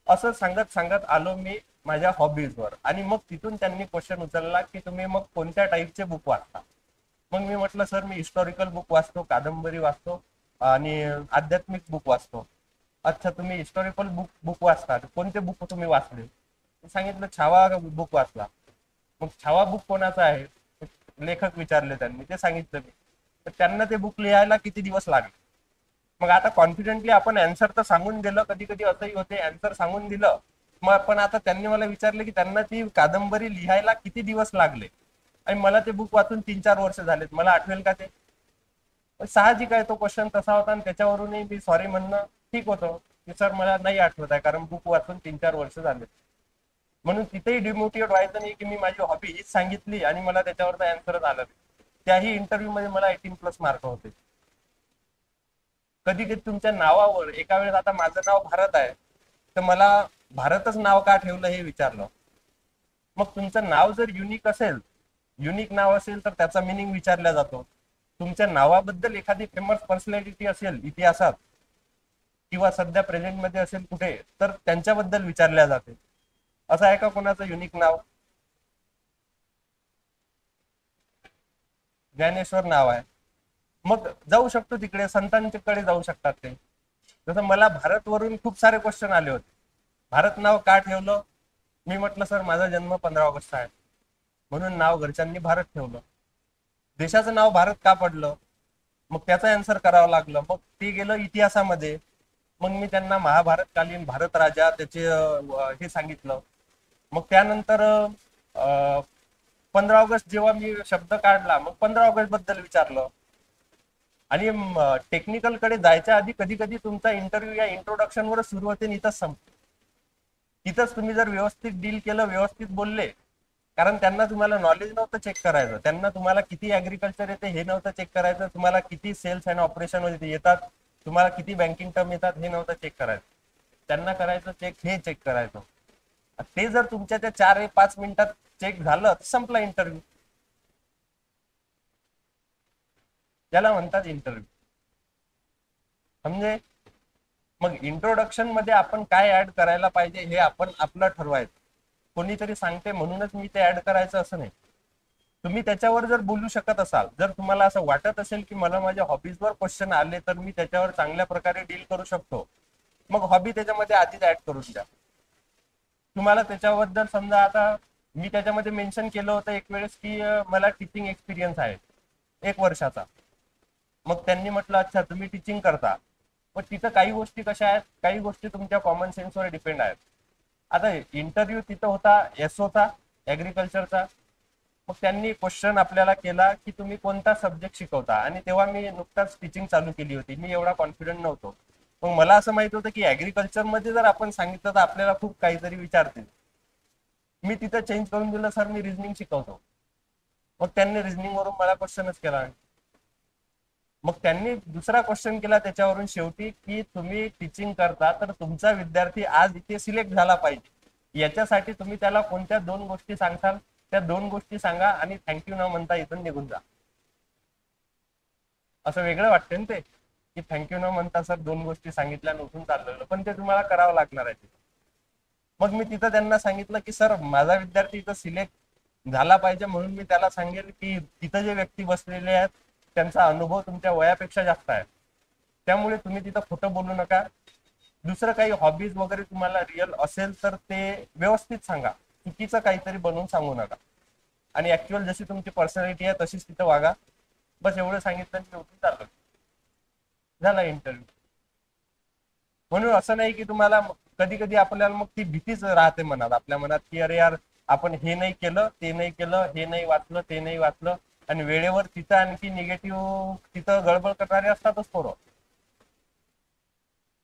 असं सांगत सांगत आलो मी माझ्या हॉबीजवर. आणि मग तिथून त्यांनी क्वेश्चन उचलला की तुम्ही मग कोणत्या टाईपचे बुक वाचता. मग मी म्हटलं सर मी हिस्टॉरिकल बुक वाचतो, कादंबरी वाचतो आणि आध्यात्मिक बुक वाचतो. अच्छा तुम्ही हिस्टॉरिकल बुक वाचता, कोणते बुक तुम्ही वाचले. सांगितलं छावा बुक वाचला. मग छावा बुक कोणाचा आहे, लेखक विचारले त्यांनी, ते सांगितलं मी. तर त्यांना ते बुक लिहायला किती दिवस लागले. मग आता कॉन्फिडेंटली आपण अँसर तर सांगून दिलं, कधी कधी असंही होते अँसर सांगून दिलं, मग पण आता त्यांनी मला विचारले की त्यांना ती कादंबरी लिहायला किती दिवस लागले आणि मला ते बुक वाचून 3-4 वर्ष झालेत, मला आठवेल का ते. साहजिक आहे तो क्वेश्चन तसा होता आणि त्याच्यावरूनही मी सॉरी म्हणणं ठीक होतं की सर मला नाही आठवत आहे कारण बुक वाचून 3-4 वर्ष झाले. म्हणून तिथेही डिमोटिवेट व्हायचं नाही की मी माझी हॉबी हीच सांगितली आणि मला त्याच्यावर अँसरच आलं. त्याही इंटरव्ह्यू मध्ये मला 18+ मार्क होते. कधी कधी तुमच्या नावावर, एका वेळेस आता माझं नाव भारत आहे तर मला भारतच नाव का ठेवलं हे विचारलं. मग तुमचं नाव जर युनिक असेल, युनिक नाव असेल तर त्याचा मिनिंग विचारला जातो. तुमच्या नावाबद्दल एखादी फेमस पर्सनॅलिटी असेल इतिहासात किंवा सध्या प्रेझेंट मध्ये असेल कुठे, तर त्यांच्याबद्दल विचारल्या जाते. असं आहे का कोणाचं युनिक नाव? ज्ञानेश्वर नाव आहे. मग जाऊ शकतो तिकडे, संतांच्याकडे जाऊ शकतात ते. जसं मला भारतवरून खूप सारे क्वेश्चन आले होते. भारत नाव का ठेवलं? मी म्हटलं सर माझा जन्म 15 ऑगस्ट आहे म्हणून नाव घरच्यांनी भारत ठेवलं. देशाचं नाव भारत का पडलं? मग त्याचं आन्सर करावं लागलं. मग ते गेलं इतिहासामध्ये. मग मी त्यांना महाभारतकालीन भारत राजा त्याचे हे सांगितलं. मग त्यानंतर 15 ऑगस्ट जेव्हा मी शब्द काढला, मग 15 ऑगस्ट बद्दल विचारलं. आणि टेक्निकल कडे जायच्या आधी कधी कधी तुमचा इंटरव्ह्यू या इंट्रोडक्शन वर सुरू होते आणि इथंच संपतो. तिथंच तुम्ही जर व्यवस्थित डील केलं, व्यवस्थित बोलले, कारण त्यांना तुम्हाला नॉलेज नव्हतं चेक करायचं, त्यांना तुम्हाला किती ऍग्रिकल्चर येते हे नव्हतं चेक करायचं, तुम्हाला किती सेल्स अँड ऑपरेशन येतात, तुम्हाला किती बँकिंग टर्म येतात हे नव्हतं चेक करायचं. त्यांना करायचं चेक हे चेक करायचं. ते जर तुमच्या त्या 4-5 मिनिटात चेक झालं तर संपला इंटरव्ह्यू. त्याला म्हणतात इंटरव्ह्यू. म्हणजे मग इंट्रोडक्शन मध्ये आपण काय ऍड करायला पाहिजे हे आपण आपलं ठरवायचं. कोणीतरी सांगते म्हणूनच मी ते ऍड करायचं असं नाही. तुम्ही त्याच्यावर जर बोलू शकत असाल, जर तुम्हाला असं वाटत असेल की मला माझ्या हॉबीजवर क्वेश्चन आले तर मी त्याच्यावर चांगल्या प्रकारे डील करू शकतो, मग हॉबी त्याच्यामध्ये आधीच ऍड करून द्या. तुम्हाला त्याच्याबद्दल समजा आता मी त्याच्यामध्ये मेन्शन केलं होतं एक वेळेस की मला टीचिंग एक्सपिरियन्स आहे 1 वर्षाचा. मग त्यांनी म्हटलं अच्छा तुम्ही टीचिंग करता. पण तिथं काही गोष्टी कशा आहेत, काही गोष्टी तुमच्या कॉमन सेन्सवर डिपेंड आहेत. आता इंटरव्ह्यू तिथं होता एसओचा, ऍग्रिकल्चरचा. मग त्यांनी क्वेश्चन आपल्याला केला की तुम्ही कोणता सब्जेक्ट शिकवता, आणि तेव्हा मी नुकताच टीचिंग चालू केली होती, मी एवढा कॉन्फिडंट नव्हतो. मग मला असं माहित होतं की ऍग्रिकल्चर मध्ये जर आपण सांगितलं तर आपल्याला खूप काहीतरी विचारतील. मी तिथं चेंज करून दिलं, सर मी रिझनिंग शिकवतो. मग त्यांनी रिझनिंग वरून मला क्वेश्चनच केला. मग त्यांनी दुसरा क्वेश्चन केला त्याच्यावरून शेवटी की तुम्ही टीचिंग करता तर तुमचा विद्यार्थी आज इथे सिलेक्ट झाला पाहिजे, याच्यासाठी तुम्ही त्याला कोणत्या 2 गोष्टी सांगताल, त्या 2 गोष्टी सांगा आणि थँक्यू न म्हणता इथून निघून जा. असं वेगळं वाटतं ना ते, की थँक्यू न म्हणता सर 2 गोष्टी सांगितल्या आणि उठून चाललेलं, पण ते तुम्हाला करावं लागणार आहे. मग मी तिथं त्यांना सांगितलं की सर माझा विद्यार्थी इथं सिलेक्ट झाला पाहिजे म्हणून मी त्याला सांगेल की तिथं जे व्यक्ती बसलेले आहेत त्यांचा अनुभव तुमच्या वयापेक्षा जास्त आहे, त्यामुळे तुम्ही तिथं खोटं बोलू नका. दुसरं काही हॉबीज वगैरे तुम्हाला रिअल असेल तर ते व्यवस्थित सांगा, चुकीचं काहीतरी बनवून सांगू नका. आणि ऍक्च्युअल जशी तुमची पर्सनॅलिटी आहे तशीच तिथं वागा. बस एवढं सांगितलं की उठून चाललं, झाला इंटरव्ह्यू. म्हणून असं नाही की तुम्हाला कधी कधी आपल्याला मग ती भीतीच राहते मनात, आपल्या मनात की अरे यार आपण हे नाही केलं, ते नाही केलं, हे नाही वाचलं, ते नाही वाचलं, आणि वेळेवर तिथं आणखी निगेटिव्ह तिथं गडबड करणारे असतातच पोरं.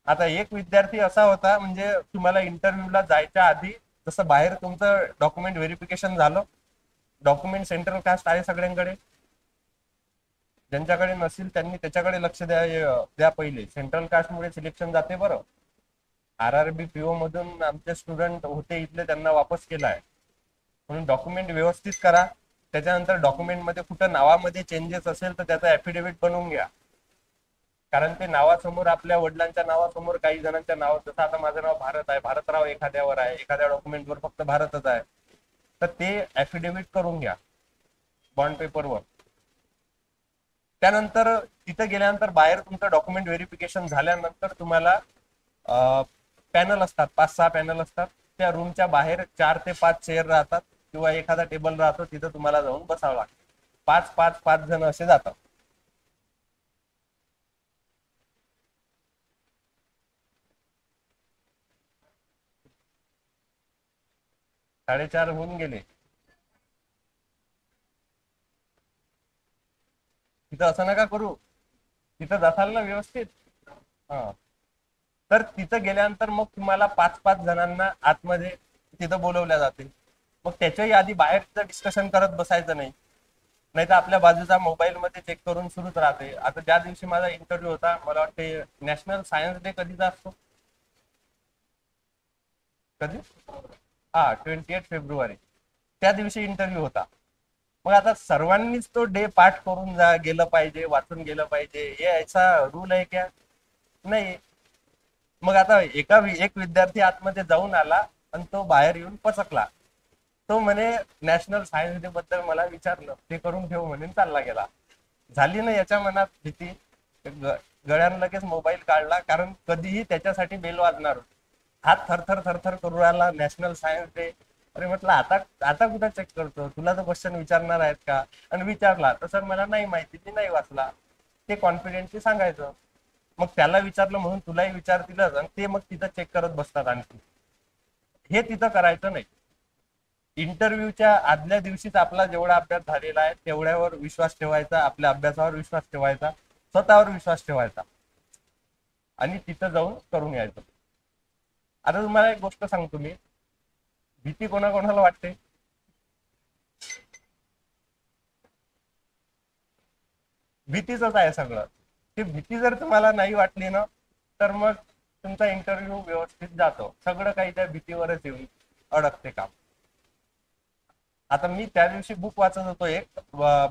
आता एक विद्यार्थी असा होता, म्हणजे तुम्हाला इंटरव्ह्यूला जायच्या आधी जसं बाहेर तुमचं डॉक्युमेंट व्हेरिफिकेशन झालं, डॉक्युमेंट सेंट्रल कास्ट आहे सगळ्यांकडे, ज्यांच्याकडे नसेल त्यांनी त्याच्याकडे लक्ष द्या पहिले. सेंट्रल कास्टमुळे सिलेक्शन जाते बरं. आरआरबी पीओ मधून आमचे स्टुडंट होते इथले, त्यांना वापस केला आहे. म्हणून डॉक्युमेंट व्यवस्थित करा. त्याच्यानंतर डॉक्युमेंटमध्ये कुठं नावामध्ये चेंजेस असेल तर त्याचा ऍफिडेव्हिट बनवून घ्या. कारण ते नावासमोर आपल्या वडिलांच्या नावासमोर काही जणांच्या नाव, जसं आता माझं नाव भारत आहे, भारतराव एखाद्यावर आहे, एखाद्या डॉक्युमेंटवर फक्त भारतच आहे, तर ते ऍफिडेव्हिट करून घ्या बॉन्ड पेपरवर. त्यानंतर तिथे गेल्यानंतर बाहेर तुमचं डॉक्युमेंट व्हेरिफिकेशन झाल्यानंतर तुम्हाला पॅनल असतात, 5-6 पॅनल असतात. त्या रूमच्या बाहेर 4 ते 5 चेअर राहतात किंवा एखादा टेबल राहतो, तिथं तुम्हाला जाऊन बसावं लागतं. 5-5-5 जण असे जातात. 4:30 होऊन गेले. तिथं असं नका करू, तिथं जासाल ना व्यवस्थित. हा, तर तिथं गेल्यानंतर मग तुम्हाला 5-5 जणांना आतमध्ये तिथं बोलवल्या जाते. मग त्याच्याही आधी बाहेर तिथं डिस्कशन करत बसायचं नाही, नाही तर आपल्या बाजूचा मोबाईल मध्ये चेक करून सुरूच राहते. आता ज्या दिवशी माझा इंटरव्ह्यू होता, मला वाटते नॅशनल सायन्स डे कधीचा असतो, कधी, हा 28 फेब्रुवारी, त्या दिवशी इंटरव्ह्यू होता. मग आता सर्वांनीच तो डे पाठ करून गेलं पाहिजे, वाचून गेलं पाहिजे, हे ऐसा रूल आहे क्या? नाही. मग आता एक विद्यार्थी आतमध्ये जाऊन आला आणि तो बाहेर येऊन पचकला. तो म्हणे नॅशनल सायन्स डे बद्दल मला विचारलं, ते करून ठेव म्हणून चालला गेला. झाली ना याच्या मनात भीती, गळ्यानं लगेच मोबाईल काढला, कारण कधीही त्याच्यासाठी बेल वाजणार होती. हात थरथर थरथर करू राहिला, नॅशनल सायन्स डे. अरे म्हटलं आता आता कुठं चेक करतो, तुला तर क्वेश्चन विचारणार आहेत का? आणि विचारला तर सर मला नाही माहिती, मी नाही वाचला. ते कॉन्फिडेंटली सांगायचं. मग त्याला विचारलं म्हणून तुलाही विचारतीलच, आणि ते मग तिथं चेक करत बसतात आणखी. हे तिथं करायचं नाही. इंटरव्ह्यूच्या आदल्या दिवशीच आपला जेवढा अभ्यास झालेला आहे तेवढ्यावर विश्वास ठेवायचा, आपल्या अभ्यासावर विश्वास ठेवायचा, स्वतःवर विश्वास ठेवायचा, आणि तिथं जाऊन करून यायचं. आता तुम्हाला एक गोष्ट सांगतो मी, भीती कोणाकोणाला वाटते? भीतीच आहे सगळं. ती भीती जर तुम्हाला नाही वाटली ना, तर मग तुमचा इंटरव्ह्यू व्यवस्थित जातो. सगळं काही त्या भीतीवरच येऊन अडकते काम. आता मी त्या दिवशी बुक वाचत होतो, एक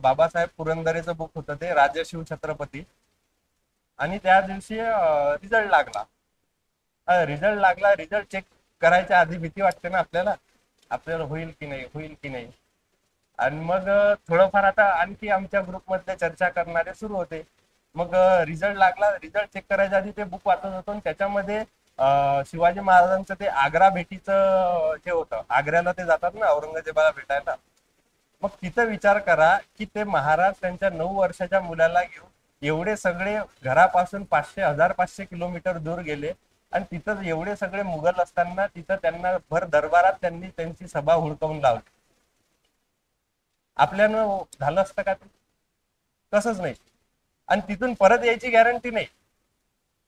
बाबासाहेब पुरंदरेचं बुक होतं, ते राजशिव छत्रपती. आणि त्या दिवशी रिझल्ट लागला. रिझल्ट चेक करायच्या आधी भीती वाटते ना आपल्याला, आपल्याला होईल की नाही, होईल की नाही. आणि मग थोडंफार आता आणखी आमच्या ग्रुपमधले चर्चा करणारे सुरू होते. मग रिझल्ट लागला, रिझल्ट चेक करायच्या आधी ते बुक वाचत होतो, आणि त्याच्यामध्ये शिवाजी महाराजांचं ते आग्रा भेटीचं जे होतं, आग्र्याला ते जातात ना औरंगजेबाला भेटायला. मग तिथं विचार करा की ते महाराज त्यांच्या 9 वर्षाच्या मुलाला घेऊन एवढे सगळे घरापासून 1500 दूर गेले, आणि तिथं एवढे सगळे मुघल असताना तिथं त्यांना भर दरबारात त्यांनी त्यांची सभा हुडकवून लावली. आपल्यानं झालं असतं का ते? तसंच नाही. आणि तिथून परत यायची गॅरंटी नाही.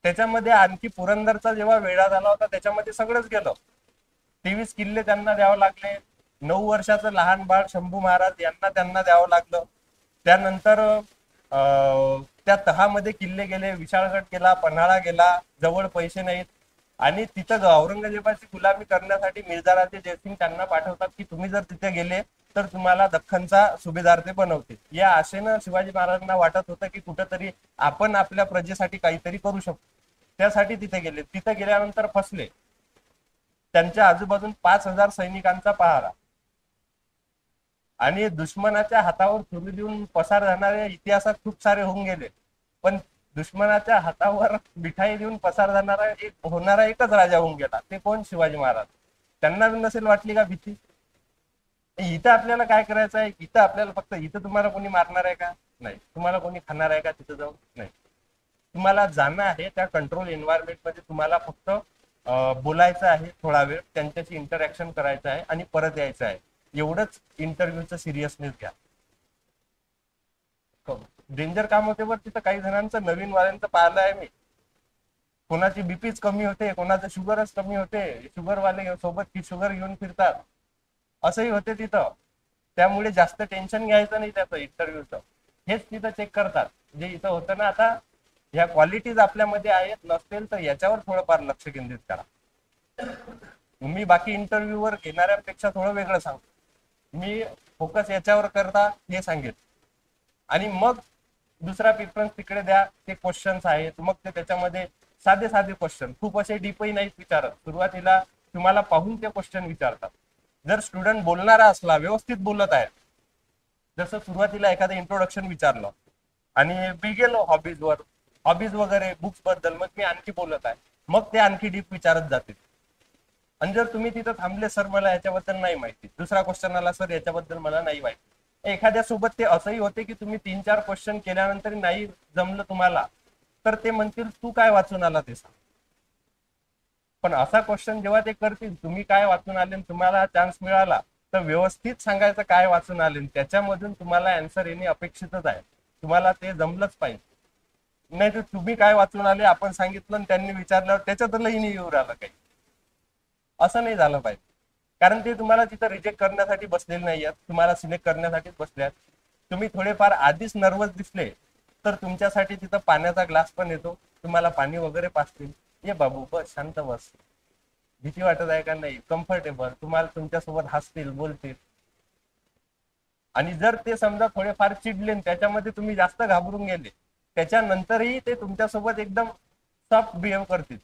त्याच्यामध्ये आणखी पुरंदरचा जेव्हा वेढा झाला होता त्याच्यामध्ये सगळंच गेलं. 23 किल्ले त्यांना द्यावं लागले. 9 वर्षाचं लहान बाळ शंभू महाराज यांना त्यांना द्यावं लागलं. त्यानंतर त्या तहामध्ये किल्ले गेले, विशाळगड गेला, पन्हाळा गेला, जवळ पैसे नाहीत. आणि तिथं औरंगजेबाची गुलामी करण्यासाठी मिर्झाराजे जयसिंग त्यांना पाठवतात की तुम्ही जर तिथे गेले तर तुम्हाला दख्खनचा सुभेदार ते बनवते. या आशेनं शिवाजी महाराजांना वाटत होतं की कुठंतरी आपण आपल्या प्रजेसाठी काहीतरी करू शकतो. त्यासाठी तिथे गेले. तिथे गेल्यानंतर फसले. त्यांच्या आजूबाजून 5,000 सैनिकांचा पहारा, आणि दुश्मनाच्या हातावर तुरी देऊन पसार जाणारे इतिहासात खूप सारे होऊन गेले. पण दुश्मनाच्या हातावर मिठाई देऊन पसार जाणारा होणारा एकच राजा होऊन गेला. ते कोण? शिवाजी महाराज. त्यांना नसेल वाटली का भीती? इथं आपल्याला काय करायचं आहे? इथं आपल्याला फक्त, इथं तुम्हाला कोणी मारणार आहे का? नाही. तुम्हाला कोणी खाणार आहे का तिथं जाऊन? नाही. तुम्हाला जाणं आहे त्या कंट्रोल एन्व्हायरमेंट मध्ये, तुम्हाला फक्त बोलायचं आहे थोडा वेळ, त्यांच्याशी इंटरॅक्शन करायचं आहे आणि परत यायचं आहे. एवढंच इंटरव्ह्यूचं सिरियसनेस घ्या. डेंजर काम होते बरं तिथं. काही जणांचं, नवीन वाल्यांचं पाहिलं आहे मी, कोणाची बीपीच कमी होते, कोणाचं शुगरच कमी होते, शुगर वाले सोबत शुगर घेऊन फिरतात, असंही होते तिथं. त्यामुळे जास्त टेन्शन घ्यायचं नाही त्याचं इंटरव्ह्यूचं. हेच तिथं चेक करतात जे इथं होतं ना. आता ह्या क्वालिटीज आपल्यामध्ये आहेत, नसतील तर याच्यावर थोडंफार लक्ष केंद्रित करा. मी बाकी इंटरव्ह्यूवर घेणाऱ्यांपेक्षा थोडं वेगळं सांगतो. मी फोकस याच्यावर करता हे सांगेन. आणि मग दुसरा प्रिफरन्स तिकडे द्या. ते क्वेश्चन्स आहेत, मग ते त्याच्यामध्ये साधे साधे क्वेश्चन, खूप असे डीपही नाहीत विचारत. सुरुवातीला तुम्हाला पाहून ते क्वेश्चन विचारतात. जर स्टुडंट बोलणारा असला, व्यवस्थित बोलत आहे, जसं सुरुवातीला एखादं इंट्रोडक्शन विचारलं आणि मी गेलो हॉबीजवर, हॉबीज वगैरे बुक्स बद्दल, मग मी आणखी बोलत आहे, मग ते आणखी डीप विचारत जातील. आणि जर तुम्ही तिथं थांबले, सर मला याच्याबद्दल नाही माहिती, दुसरा क्वेश्चन आला, सर याच्याबद्दल मला नाही माहिती. एखाद्या सोबत ते असंही होते की तुम्ही 3-4 क्वेश्चन केल्यानंतर नाही जमलं तुम्हाला, तर ते म्हणतील तू काय वाचून आला ते सांग. पण असा क्वेश्चन जेव्हा ते करतील, तुम्ही काय वाचून आले, तुम्हाला चान्स मिळाला तर व्यवस्थित सांगायचं काय वाचून आले, त्याच्यामधून तुम्हाला आन्सर येणे अपेक्षितच आहे. तुम्हाला ते जमलंच पाहिजे. नाही तर तुम्ही काय वाचून आले आपण सांगितलं आणि त्यांनी विचारल्यावर त्याच्यातलंही नाही येऊ राहिलं काही. असं नाही झालं पाहिजे. कारण ते तुम्हाला तिथं रिजेक्ट करण्यासाठी बसलेले नाही आहेत, तुम्हाला सिलेक्ट करण्यासाठीच बसले आहेत. तुम्ही थोडेफार आधीच नर्वस दिसले तर तुमच्यासाठी तिथं पाण्याचा ग्लास पण येतो, तुम्हाला पाणी वगैरे पाजतील. ये बाबू बस, शांत बस, भीती वाटत आहे का? नाही. कम्फर्टेबल, तुम्हाला तुमच्यासोबत हसतील, बोलतील. आणि जर ते समजा थोडेफार चिडले, त्याच्यामध्ये तुम्ही जास्त घाबरून गेले, त्याच्यानंतरही ते तुमच्यासोबत एकदम सॉफ्ट बिहेव करतील.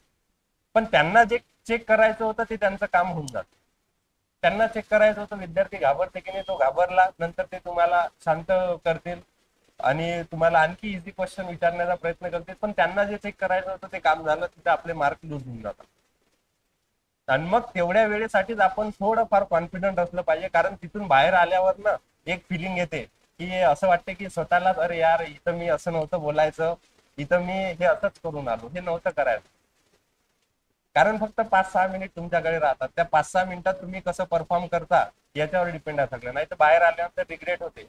पण त्यांना जे चेक करायचं होतं ते त्यांचं काम होऊन जातं. त्यांना चेक करायचं होतं विद्यार्थी घाबरते की नाही, तो घाबरला, नंतर ते तुम्हाला शांत करतील आणि तुम्हाला आणखी इझी क्वेश्चन विचारण्याचा प्रयत्न करतील, पण त्यांना जे चेक करायचं होतं ते काम झालं, तिथे आपले मार्क लूज होऊन जातात. आणि मग तेवढ्या वेळेसाठीच आपण थोडंफार कॉन्फिडंट असलं पाहिजे, कारण तिथून बाहेर आल्यावर ना एक फिलिंग येते की असं वाटते की स्वतःलाच, अरे यार इथं मी असं नव्हतं बोलायचं, इथं मी हे असंच करून आलो, हे नव्हतं करायचं. कारण फक्त 5-6 मिनिट तुमच्याकडे राहतात, त्या 5-6 मिनिटात तुम्ही कसं परफॉर्म करता याच्यावर डिपेंड आहे सगळं, नाही तर बाहेर आल्यानंतर रिग्रेट होते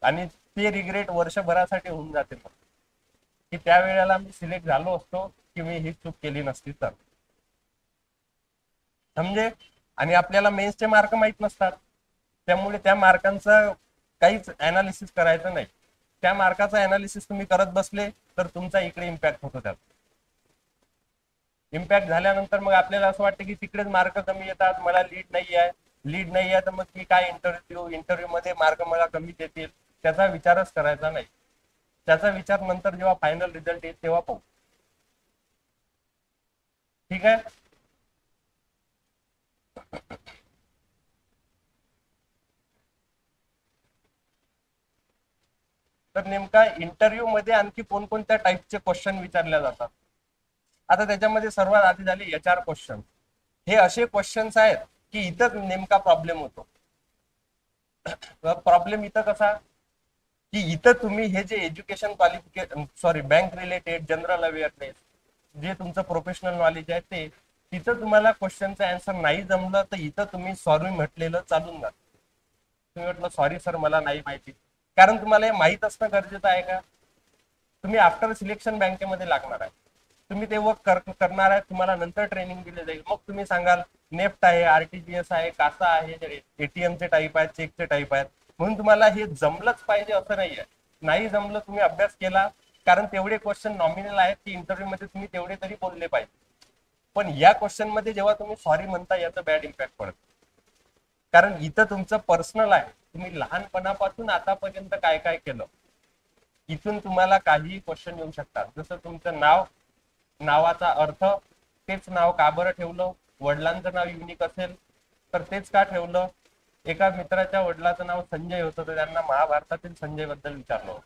आणि ते रिग्रेट वर्षभरासाठी होऊन जाते मग, की त्या वेळेला मी सिलेक्ट झालो असतो की मी ही चूक केली नसती तर. समजे. आणि आपल्याला मेन्सचे मार्क माहीत नसतात, त्यामुळे त्या मार्कांचं काहीच अनालिसिस करायचं नाही. त्या मार्काचा अनालिसिस तुम्ही करत बसले तर तुमचा इकडे इम्पॅक्ट होतो. त्यात इम्पॅक्ट झाल्यानंतर मग आपल्याला असं वाटतं की तिकडेच मार्क कमी येतात, मला लीड नाही आहे तर मग मी काय इंटरव्ह्यू मध्ये मार्क मला कमी देतील, त्याचा विचारच करायचा नाही. त्याचा विचार नंतर जेव्हा फायनल रिझल्ट येईल तेव्हा पाहू. ठीक आहे. तर नेमका इंटरव्ह्यू मध्ये आणखी कोणकोणत्या टाईपचे क्वेश्चन विचारले जातात. आता त्याच्यामध्ये सर्वात आधी झाले HR क्वेश्चन. हे असे क्वेश्चन्स आहेत की इथं नेमका प्रॉब्लेम होतो. प्रॉब्लेम इथं कसा, की इथं तुम्ही हे जे education qualification, sorry, bank related general awareness, जे तुमचं प्रोफेशनल नॉलेज आहे ते, तिथं तुम्हाला क्वेश्चनचं आन्सर नाही जमलं तर इथं तुम्ही सॉरी म्हटलेलं चालून जात. तुम्ही म्हटलं सॉरी सर मला नाही माहिती, कारण तुम्हाला हे माहीत असणं गरजेचं आहे का. तुम्ही आफ्टर सिलेक्शन बँकेमध्ये लागणार आहे, तुम्ही ते वर्क करणार आहे, तुम्हाला नंतर ट्रेनिंग दिली जाईल, मग तुम्ही सांगाल नेफ्ट आहे, RTGS आहे, कासा आहे, ATMचे टाईप आहेत, चेकचे टाईप आहेत, म्हणून तुम्हाला हे जमलंच पाहिजे असं नाहीये. नाही जमलं, तुम्ही अभ्यास केला, कारण तेवढे क्वेश्चन नॉमिनल आहेत की इंटरव्ह्यू मध्ये तुम्ही तेवढे तरी बोलले पाहिजे. पण या क्वेश्चन मध्ये जेव्हा तुम्ही सॉरी म्हणता याचं बॅड इम्पॅक्ट पडत, कारण इथं तुमचं पर्सनल आहे, तुम्ही लहानपणापासून आतापर्यंत काय काय केलं, इथून तुम्हाला काही क्वेश्चन येऊ शकतात. जसं तुमचं नाव, नावाचा अर्थ, तेच नाव का बरं ठेवलं, वडिलांचं नाव युनिक असेल तर तेच का ठेवलं. एका मित्राच्या वडिलाचं नाव संजय होतं तर त्यांना महाभारतातील संजय बद्दल विचारलं होतं,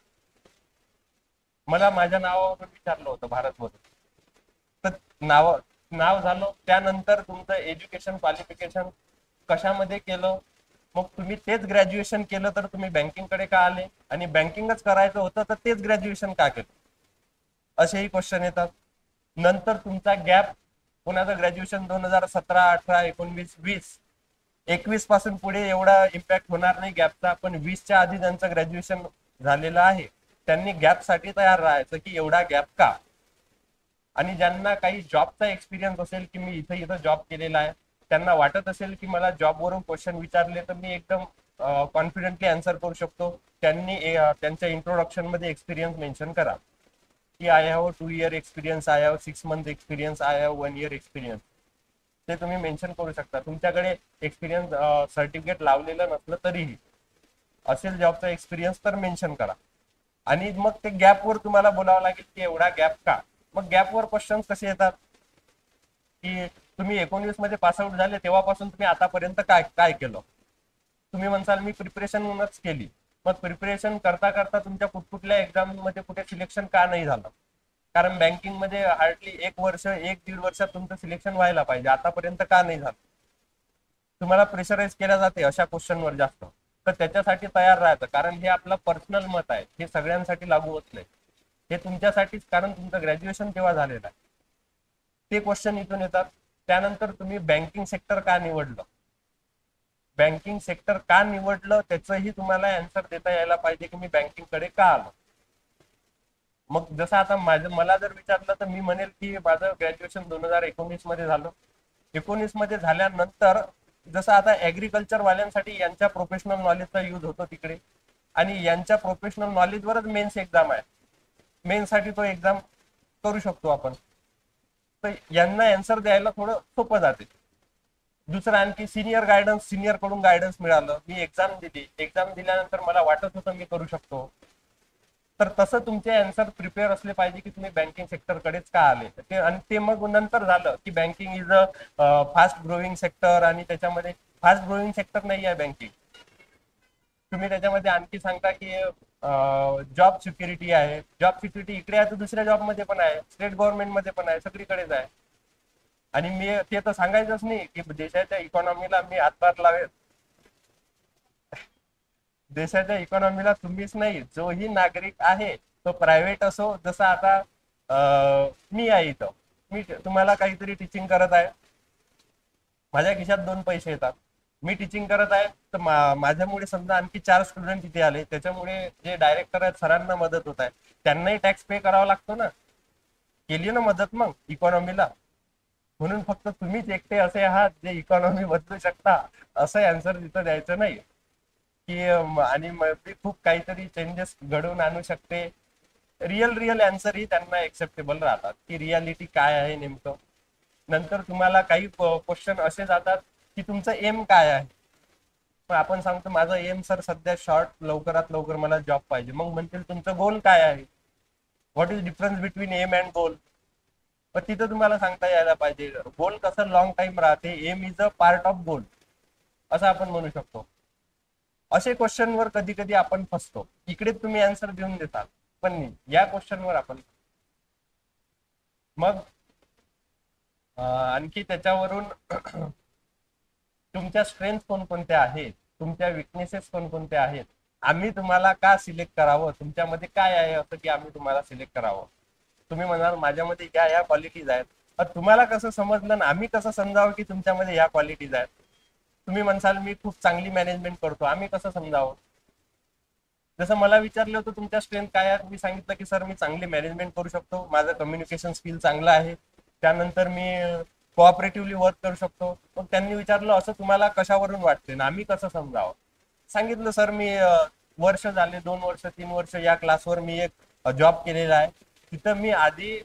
मला माझ्या नावावरून विचारलं होतं भारतवरून. तर नाव झालं. त्यानंतर तुमचं एज्युकेशन क्वालिफिकेशन कशामध्ये केलं, मग तुम्ही तेच ग्रॅज्युएशन केलं तर तुम्ही बँकिंग कडे का आले, आणि बँकिंगच करायचं होतं तर तेच ग्रॅज्युएशन का केलं, असेही क्वेश्चन येतात. नंतर तुमचा गॅप, कोणाचं ग्रॅज्युएशन 2017, 18, 19, 20, 21 पासून पुढे एवढा इम्पॅक्ट होणार नाही गॅपचा, पण 20च्या आधी ज्यांचं ग्रॅज्युएशन झालेलं आहे त्यांनी गॅपसाठी तयार राहायचं की एवढा गॅप का. आणि ज्यांना काही जॉबचा एक्सपिरियन्स असेल की मी इथं इथं जॉब केलेला आहे, त्यांना वाटत असेल की मला जॉबवरून क्वेश्चन विचारले तर मी एकदम कॉन्फिडेंटली आन्सर करू शकतो, त्यांनी त्यांच्या इंट्रोडक्शन मध्ये एक्सपिरियन्स मेन्शन करा की I have 2 year experience, I have 6 month experience, I have 1 year experience. ते तुम्ही मेन्शन करू शकता. तुमच्याकडे एक्सपिरियन्स सर्टिफिकेट लावलेलं नसलं तरीही असेल जॉबचा एक्सपिरियन्स तर मेन्शन करा. आणि मग ते गॅपवर तुम्हाला बोलावं लागेल की एवढा गॅप का. मग गॅपवर क्वेश्चन्स कसे येतात की तुम्ही 19 मध्ये पासआउट झाले तेव्हापासून तुम्ही आतापर्यंत काय काय केलं. तुम्ही म्हणसाल मी प्रिपरेशनच केली, मग प्रिपरेशन करता करता तुमच्या कुठकुठल्या एक्झाम मध्ये कुठे सिलेक्शन का नाही झालं, कारण बँकिंग मध्ये हार्डली 1 वर्ष 1-1.5 वर्षात तुमचं सिलेक्शन व्हायला पाहिजे, आतापर्यंत का नाही झालं. तुम्हाला प्रेशराईज केल्या जाते अशा क्वेश्चनवर जास्त, तर त्याच्यासाठी तयार राहायचं, कारण हे आपलं पर्सनल मत आहे, हे सगळ्यांसाठी लागू होत नाही, हे तुमच्यासाठीच, कारण तुमचं ग्रॅज्युएशन केव्हा झालेलं आहे. ते क्वेश्चन इथून येतात. त्यानंतर तुम्ही बँकिंग सेक्टर का निवडलं, बँकिंग सेक्टर का निवडलं त्याचंही तुम्हाला आन्सर देता यायला पाहिजे की मी बँकिंग कडे का आलो. मग जसं आता मला जर विचारलं तर मी म्हणेल की माझं ग्रॅज्युएशन 2019 मध्ये झालं. 19 मध्ये झाल्यानंतर जसं आता ऍग्रिकल्चर वाल्यांसाठी यांच्या प्रोफेशनल नॉलेजचा यूज होतो तिकडे, आणि यांच्या प्रोफेशनल नॉलेजवरच मेन्स एक्झाम आहे, मेन्स साठी तो एक्झाम करू शकतो आपण, तर यांना आन्सर द्यायला थोडं सोपं जाते. दुसरं आणखी सिनियर गायडन्स, सिनियर कडून गायडन्स मिळालं, मी एक्झाम दिली, एक्झाम दिल्यानंतर मला वाटत होतं मी करू शकतो, तर तसं तुमचे आन्सर प्रिपेअर असले पाहिजे की तुम्ही बँकिंग सेक्टर कडेच का आले ते. आणि ते मग नंतर झालं की banking is a fast growing sector आणि त्याच्यामध्ये फास्ट ग्रोईंग सेक्टर नाही आहे बँकिंग. तुम्ही त्याच्यामध्ये आणखी सांगता की जॉब सिक्युरिटी आहे. जॉब सिक्युरिटी इकडे आहे तर दुसऱ्या जॉब मध्ये पण आहे, स्टेट गव्हर्नमेंट मध्ये पण आहे, सगळीकडेच आहे. आणि मी ते तर सांगायचंच नाही की देशाच्या इकॉनॉमीला मी हातभार लावेल. देशाच्या इकॉनॉमीला तुम्हीच नाही, जोही नागरिक आहे तो प्रायव्हेट असो, जसं आता मी आहे इथं, मी तुम्हाला काहीतरी टीचिंग करत आहे, माझ्या खिशात 2 पैसे येतात, मी टीचिंग करत आहे, तर माझ्यामुळे समजा आणखी 4 स्टुडंट इथे आले, त्याच्यामुळे जे डायरेक्टर आहेत सरांना मदत होत आहे, त्यांनाही टॅक्स पे करावा लागतो ना. केली ना मदत मग इकॉनॉमीला. म्हणून फक्त तुम्हीच एकटे असे आहात जे इकॉनॉमी बदलू शकता, असं आन्सर तिथं द्यायचं नाही की आणि ती खूप काहीतरी चेंजेस घडवून आणू शकते. रिअल रिअल आन्सर ही त्यांना एक्सेप्टेबल राहतात की रियालिटी काय आहे नेमकं. नंतर तुम्हाला काही क्वेश्चन असे जातात की तुमचं एम काय आहे. पण आपण सांगतो माझं एम सर सध्या शॉर्ट, लवकरात लवकर मला जॉब पाहिजे. मग म्हणतील तुमचं गोल काय आहे, what is difference between aim and goal. पण तिथं तुम्हाला सांगता यायला पाहिजे गोल कसं लॉंग टाइम राहते, aim is a part of goal, असं आपण म्हणू शकतो. असे क्वेश्चनवर कधी कधी आपण फसतो. इकडे तुम्ही आन्सर देऊन देतात पण या क्वेश्चनवर आपण मग आणखी त्याच्यावरून तुमच्या स्ट्रेंथ कोणकोणत्या आहेत, तुमच्या विकनेसेस कोणकोणत्या आहेत, आम्ही तुम्हाला का सिलेक्ट करावं, तुमच्यामध्ये काय आहे असं की आम्ही तुम्हाला सिलेक्ट करावं. तुम्ही म्हणाल माझ्यामध्ये या क्वालिटीज आहेत, पण तुम्हाला कसं समजलं ना, आम्ही कसं समजावं की तुमच्यामध्ये या क्वालिटीज आहेत. तुम्ही म्हणसाल मी खूप चांगली मॅनेजमेंट करतो, आम्ही कसं समजावं. जसं मला विचारलं होतं तुमच्या स्ट्रेंथ काय आहे, मी सांगितलं की सर मी चांगली मॅनेजमेंट करू शकतो, माझं कम्युनिकेशन स्किल चांगलं आहे, त्यानंतर मी कोऑपरेटिव्हली वर्क करू शकतो. मग त्यांनी विचारलं असं तुम्हाला कशावरून वाटते ना, आम्ही कसं समजावं. सांगितलं सर मी वर्ष झाले, 2 वर्ष 3 वर्ष या क्लासवर मी एक जॉब केलेला आहे. तिथं मी आधी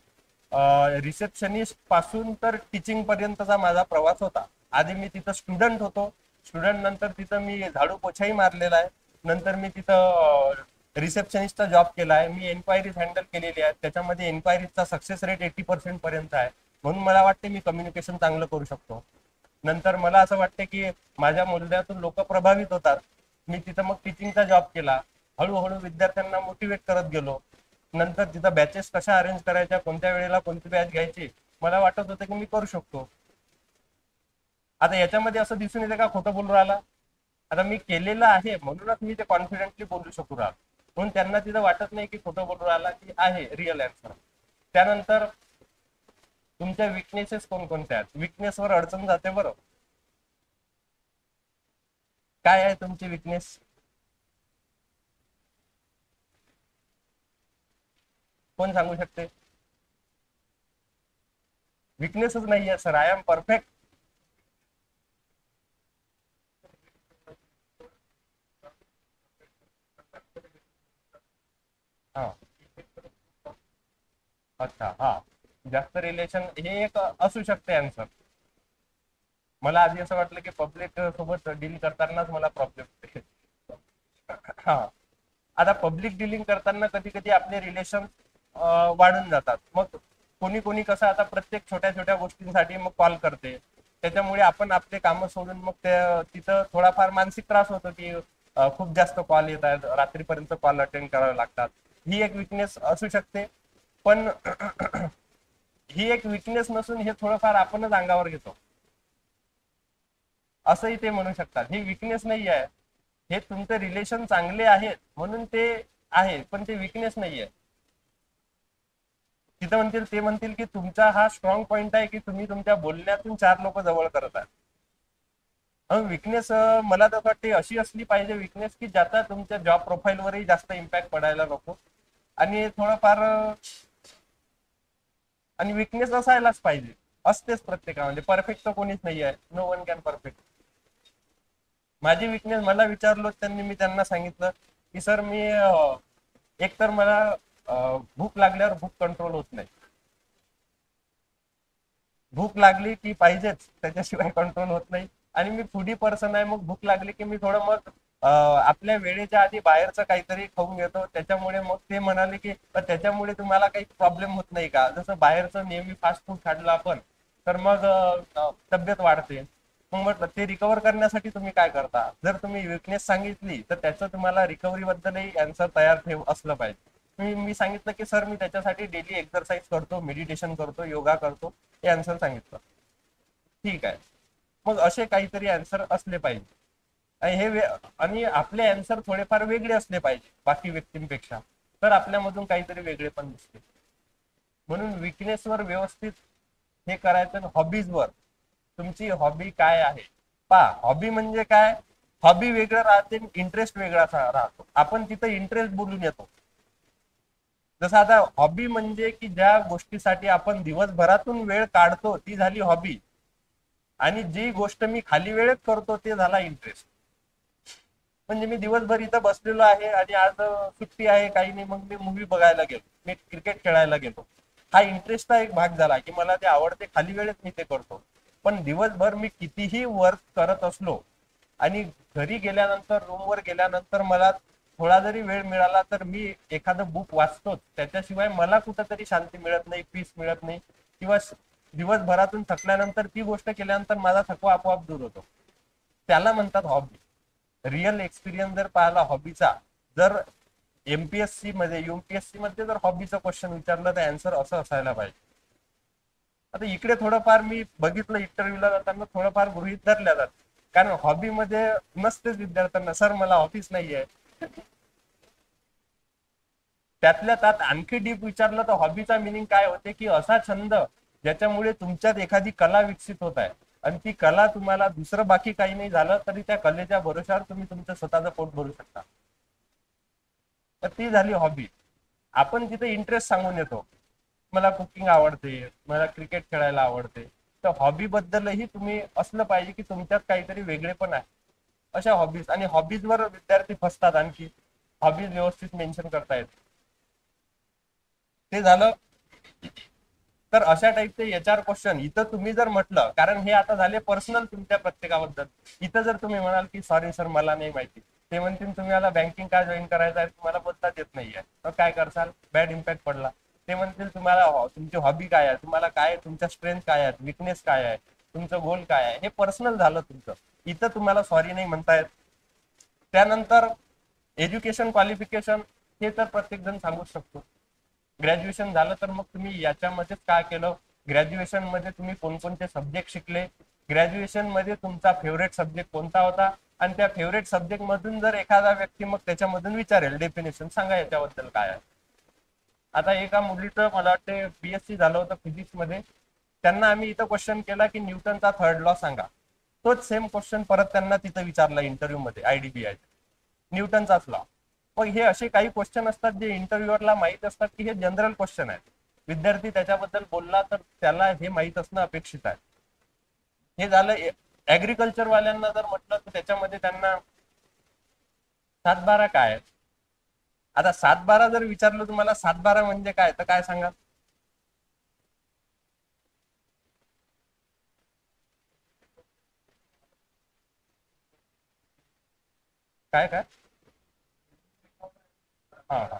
रिसेप्शनिस्ट पासून तर टीचिंग पर्यंतचा माझा प्रवास होता. आधी मी तिथं स्टुडंट होतो, स्टुडंट नंतर तिथं मी झाडू पोछाही मारलेला आहे, नंतर मी तिथं रिसेप्शनिस्टचा जॉब केला आहे, मी एन्क्वायरीज हँडल केलेली आहे, त्याच्यामध्ये एन्क्वायरीजचा सक्सेस रेट 80% पर्यंत आहे. म्हणून मला वाटते मी कम्युनिकेशन चांगलं करू शकतो. नंतर मला असं वाटतं की माझ्या मूल्यातून लोक प्रभावित होतात. मी तिथं मग टीचिंगचा जॉब केला, हळूहळू विद्यार्थ्यांना मोटिवेट करत गेलो. नंतर तिथं बॅचेस कशा अरेंज करायच्या, कोणत्या वेळेला कोणती बॅच घ्यायची, मला वाटत होतं की मी करू शकतो. आता याच्यामध्ये असं दिसून येतं का खोटं बोलू राहिला. आता मी केलेलं आहे म्हणूनच मी ते कॉन्फिडेंटली बोलू शकू राहिलो, म्हणून त्यांना तिथं वाटत नाही की खोटं बोलू राहिला, की आहे रिअल आन्सर. त्यानंतर तुमच्या विकनेसेस कोणकोणत्या आहेत, विकनेसवर अडचण जाते बरं. काय आहे तुमची विकनेस, कोण सांगू शकते. विकनेसच नाही आहे सर, आय एम परफेक्ट. हा, अच्छा, हा, जास्त रिलेशन हे एक असू शकते आन्सर. मला आधी असं वाटलं की पब्लिक सोबत डील करतानाच मला प्रॉब्लेम. हा, आता पब्लिक डिलिंग करताना कधी कधी आपले रिलेशन वाढून जातात. मग कोणी कोणी कसं आता प्रत्येक छोट्या छोट्या गोष्टींसाठी मग कॉल करते, त्याच्यामुळे आपण आपले कामं सोडून मग ते तिथं थोडाफार मानसिक त्रास होतो की खूप जास्त कॉल येत आहेत, रात्रीपर्यंत कॉल अटेंड करावे लागतात. ही एक विकनेस असू शकते. पण ही एक विकनेस नसून हे थोडंफार आपणच अंगावर घेतो, असंही ते म्हणू शकतात. ही विकनेस नाही आहे, हे तुमचे रिलेशन चांगले आहेत म्हणून ते आहे, पण ते विकनेस नाही आहे. तिथं म्हणतील, ते म्हणतील की तुमचा हा स्ट्रॉंग पॉइंट आहे की तुम्ही तुमच्या बोलण्यातून 4 लोक जवळ करत आहात. विकनेस मला तर वाटते अशी असली पाहिजे विकनेस की ज्याचा तुमच्या जॉब प्रोफाईलवरही जास्त इम्पॅक्ट पडायला नको. आणि थोडंफार आणि विकनेस असायलाच पाहिजे, असतेच प्रत्येकामध्ये. परफेक्ट तर कोणीच नाही आहे, नो वन कॅन परफेक्ट. माझी विकनेस, मला विचारलो त्यांनी, मी त्यांना सांगितलं की सर मी एकतर मला भूक लागल्यावर भूक कंट्रोल होत नाही. भूक लागली की पाहिजेच, त्याच्याशिवाय कंट्रोल होत नाही. आणि मी फूडी पर्सन आहे, मग भूक लागली की मी थोडं मग आपल्या वेळेच्या आधी बाहेरचं काहीतरी खाऊन घेतो. त्याच्यामुळे मग ते म्हणाले की त्याच्यामुळे तुम्हाला काही प्रॉब्लेम होत नाही का, जसं बाहेरचं नेहमी फास्ट फूड खाल्लं आपण तर मग तब्येत वाढते. मग म्हटलं ते रिकव्हर करण्यासाठी तुम्ही काय करता, जर तुम्ही विकनेस सांगितली तर त्याचं तुम्हाला रिकव्हरी बद्दलही आन्सर तयार ठेव असलं पाहिजे. मी सांगितलं की सर मी त्याच्यासाठी डेली एक्सरसाइज करतो, मेडिटेशन करतो, योगा करतो, हे आन्सर सांगितलं. ठीक आहे, मग असे काहीतरी आन्सर असले पाहिजे. आणि आपले आन्सर थोडेफार वेगळे असले पाहिजे बाकी व्यक्तींपेक्षा, तर आपल्यामधून काहीतरी वेगळे पण दिसते. म्हणून विकनेसवर व्यवस्थित हे करायचं. हॉबीजवर, तुमची हॉबी काय आहे पहा. हॉबी म्हणजे काय, हॉबी वेगळं राहते, इंटरेस्ट वेगळा राहतो. आपण तिथं इंटरेस्ट बोलून येतो. जसं आता हॉबी म्हणजे की ज्या गोष्टीसाठी आपण दिवसभरातून वेळ काढतो ती झाली हॉबी, आणि जी गोष्ट मी खाली वेळेत करतो ते झाला इंटरेस्ट. म्हणजे मी दिवसभर इथं बसलेलो आहे आणि आज सुट्टी आहे, काही नाही, मग मी मूव्ही बघायला गेलो, मी क्रिकेट खेळायला गेलो, हा इंटरेस्टचा एक भाग झाला की मला ते आवडते, खाली वेळेत मी ते करतो. पण दिवसभर मी कितीही वर्क करत असलो आणि घरी गेल्यानंतर, रूमवर गेल्यानंतर मला थोडा जरी वेळ मिळाला तर मी एखादं बुक वाचतोच, त्याच्याशिवाय मला कुठंतरी शांती मिळत नाही, पीस मिळत नाही. किंवा दिवसभरातून थकल्यानंतर ती गोष्ट केल्यानंतर माझा थकवा आपोआप दूर होतो. त्याला म्हणतात हॉबी. रिअल एक्सपिरियन्स जर पाहिला हॉबीचा, जर एमपीएससी मध्ये, युपीएससी मध्ये जर हॉबीचं क्वेश्चन विचारलं तर आन्सर असं असायला पाहिजे. आता इकडे थोडंफार मी बघितलं, इंटरव्ह्यूला जाताना थोडंफार गृहीत धरल्या जात, कारण हॉबीमध्ये नसतेच विद्यार्थ्यांना सर मला ऑफिस नाही आहे. त्यातल्या त्यात आणखी डीप विचारलं तर हॉबीचा मिनिंग काय होते, की असा छंद ज्याच्यामुळे तुमच्यात एखादी कला विकसित होत आहे, आणि ती कला तुम्हाला दुसरं बाकी काही नाही झालं तरी त्या कलेच्या भरोशावर तुम्ही तुमचं स्वतःचं पोट भरू शकता, तर ती झाली हॉबी. आपण तिथे इंटरेस्ट सांगून येतो, मला कुकिंग आवडते, मला क्रिकेट खेळायला आवडते, तर हॉबी बद्दलही तुम्ही असलं पाहिजे की तुमच्यात काहीतरी वेगळे पण आहे. अशा हॉबीज, आणि हॉबीजवर विद्यार्थी फसतात. आणखी हॉबीज व्यवस्थित मेन्शन करता येत, ते झालं. तर अशा टाईपचे एचआर क्वेश्चन इथं तुम्ही जर म्हटलं, कारण हे आता झाले पर्सनल तुमच्या प्रत्येकाबद्दल, इथं जर तुम्ही म्हणाल की सॉरी सर मला नाही माहिती, ते म्हणतील तुम्हाला बँकिंग काय जॉईन करायचं आहे, तुम्हाला बोलता येत नाहीये, तर काय करसाल, बॅड इम्पॅक्ट पडला. ते म्हणतील तुम्हाला तुमची हॉबी काय आहे, तुम्हाला काय, तुमच्या स्ट्रेंथ काय आहे, विकनेस काय आहे, तुमचं गोल काय आहे, हे पर्सनल झालं तुमचं. इथं तुम्हाला सॉरी नाही म्हणता येत. त्यानंतर एज्युकेशन क्वालिफिकेशन, हे तर प्रत्येक जण सांगू शकतो. ग्रॅज्युएशन झालं तर मग तुम्ही याच्यामध्येच काय केलं, ग्रॅज्युएशन मध्ये तुम्ही कोणकोणते सब्जेक्ट शिकले, ग्रॅज्युएशन मध्ये तुमचा फेवरेट सब्जेक्ट कोणता होता, आणि त्या फेवरेट सब्जेक्ट मधून जर एखादा व्यक्ती मग त्याच्यामधून विचारेल डेफिनेशन सांगा याच्याबद्दल काय आहे. आता एका मुलीचं मला वाटते बीएससी झालं होतं फिजिक्स मध्ये, त्यांना आम्ही इथं क्वेश्चन केला की न्यूटनचा थर्ड लॉ सांगा, तोच सेम क्वेश्चन परत त्यांना तिथं विचारला इंटरव्ह्यू मध्ये, आयडीबीआय न्यूटनचाच लॉ. मग हे असे काही क्वेश्चन असतात जे इंटरव्ह्युअरला माहित असतात की हे जनरल क्वेश्चन आहेत, विद्यार्थी त्याच्याबद्दल बोलला तर त्याला हे माहित असणं अपेक्षित आहे. हे झालं. ऍग्रिकल्चर वाल्यांना जर म्हटलं तर त्याच्यामध्ये त्यांना 7-12 काय आहे. आता 7-12 जर विचारलं तुम्हाला 7-12 म्हणजे काय, तर काय सांगा. काय काय. हा हा.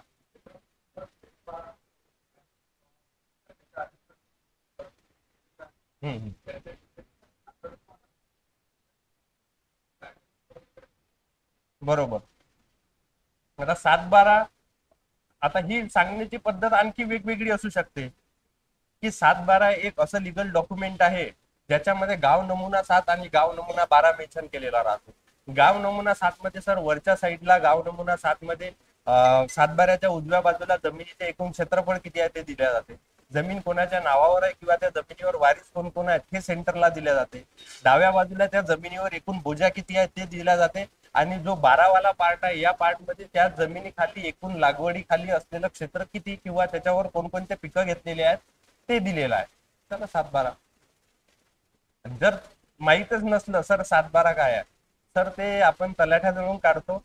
हम्म. बरोबर. आता 7-12, आता ही सांगण्याची पद्धत आणखी वेगवेगळी असू शकते, की 7-12 एक असं लिगल डॉक्युमेंट आहे ज्याच्यामध्ये गाव नमुना 7 आणि गाव नमुना 12 मेन्शन केलेला राहतो. गाव नमुना 7 मध्ये सर वरच्या साईडला गाव नमुना 7 मध्ये 7-12च्या उजव्या बाजूला जमिनीचे एकूण क्षेत्रफळ किती आहे ते दिल्या जाते, जमीन कोणाच्या नावावर आहे किंवा त्या जमिनीवर वारीस कोण कोण आहेत हे सेंटरला दिल्या जाते. डाव्या बाजूला त्या जमिनीवर एकूण बोजा किती आहे ते दिल्या जाते, आणि जो 12वाला पार्ट आहे या पार्ट मध्ये त्या जमिनीखाली एकूण लागवडी खाली असलेलं क्षेत्र किती किंवा त्याच्यावर कोणकोणते पिकं घेतलेले आहेत ते दिलेलं आहे. चला 7-12. जर माहीतच नसलं सर 7-12 काय आहे, सर ते आपण तलाठ्याजवळून काढतो,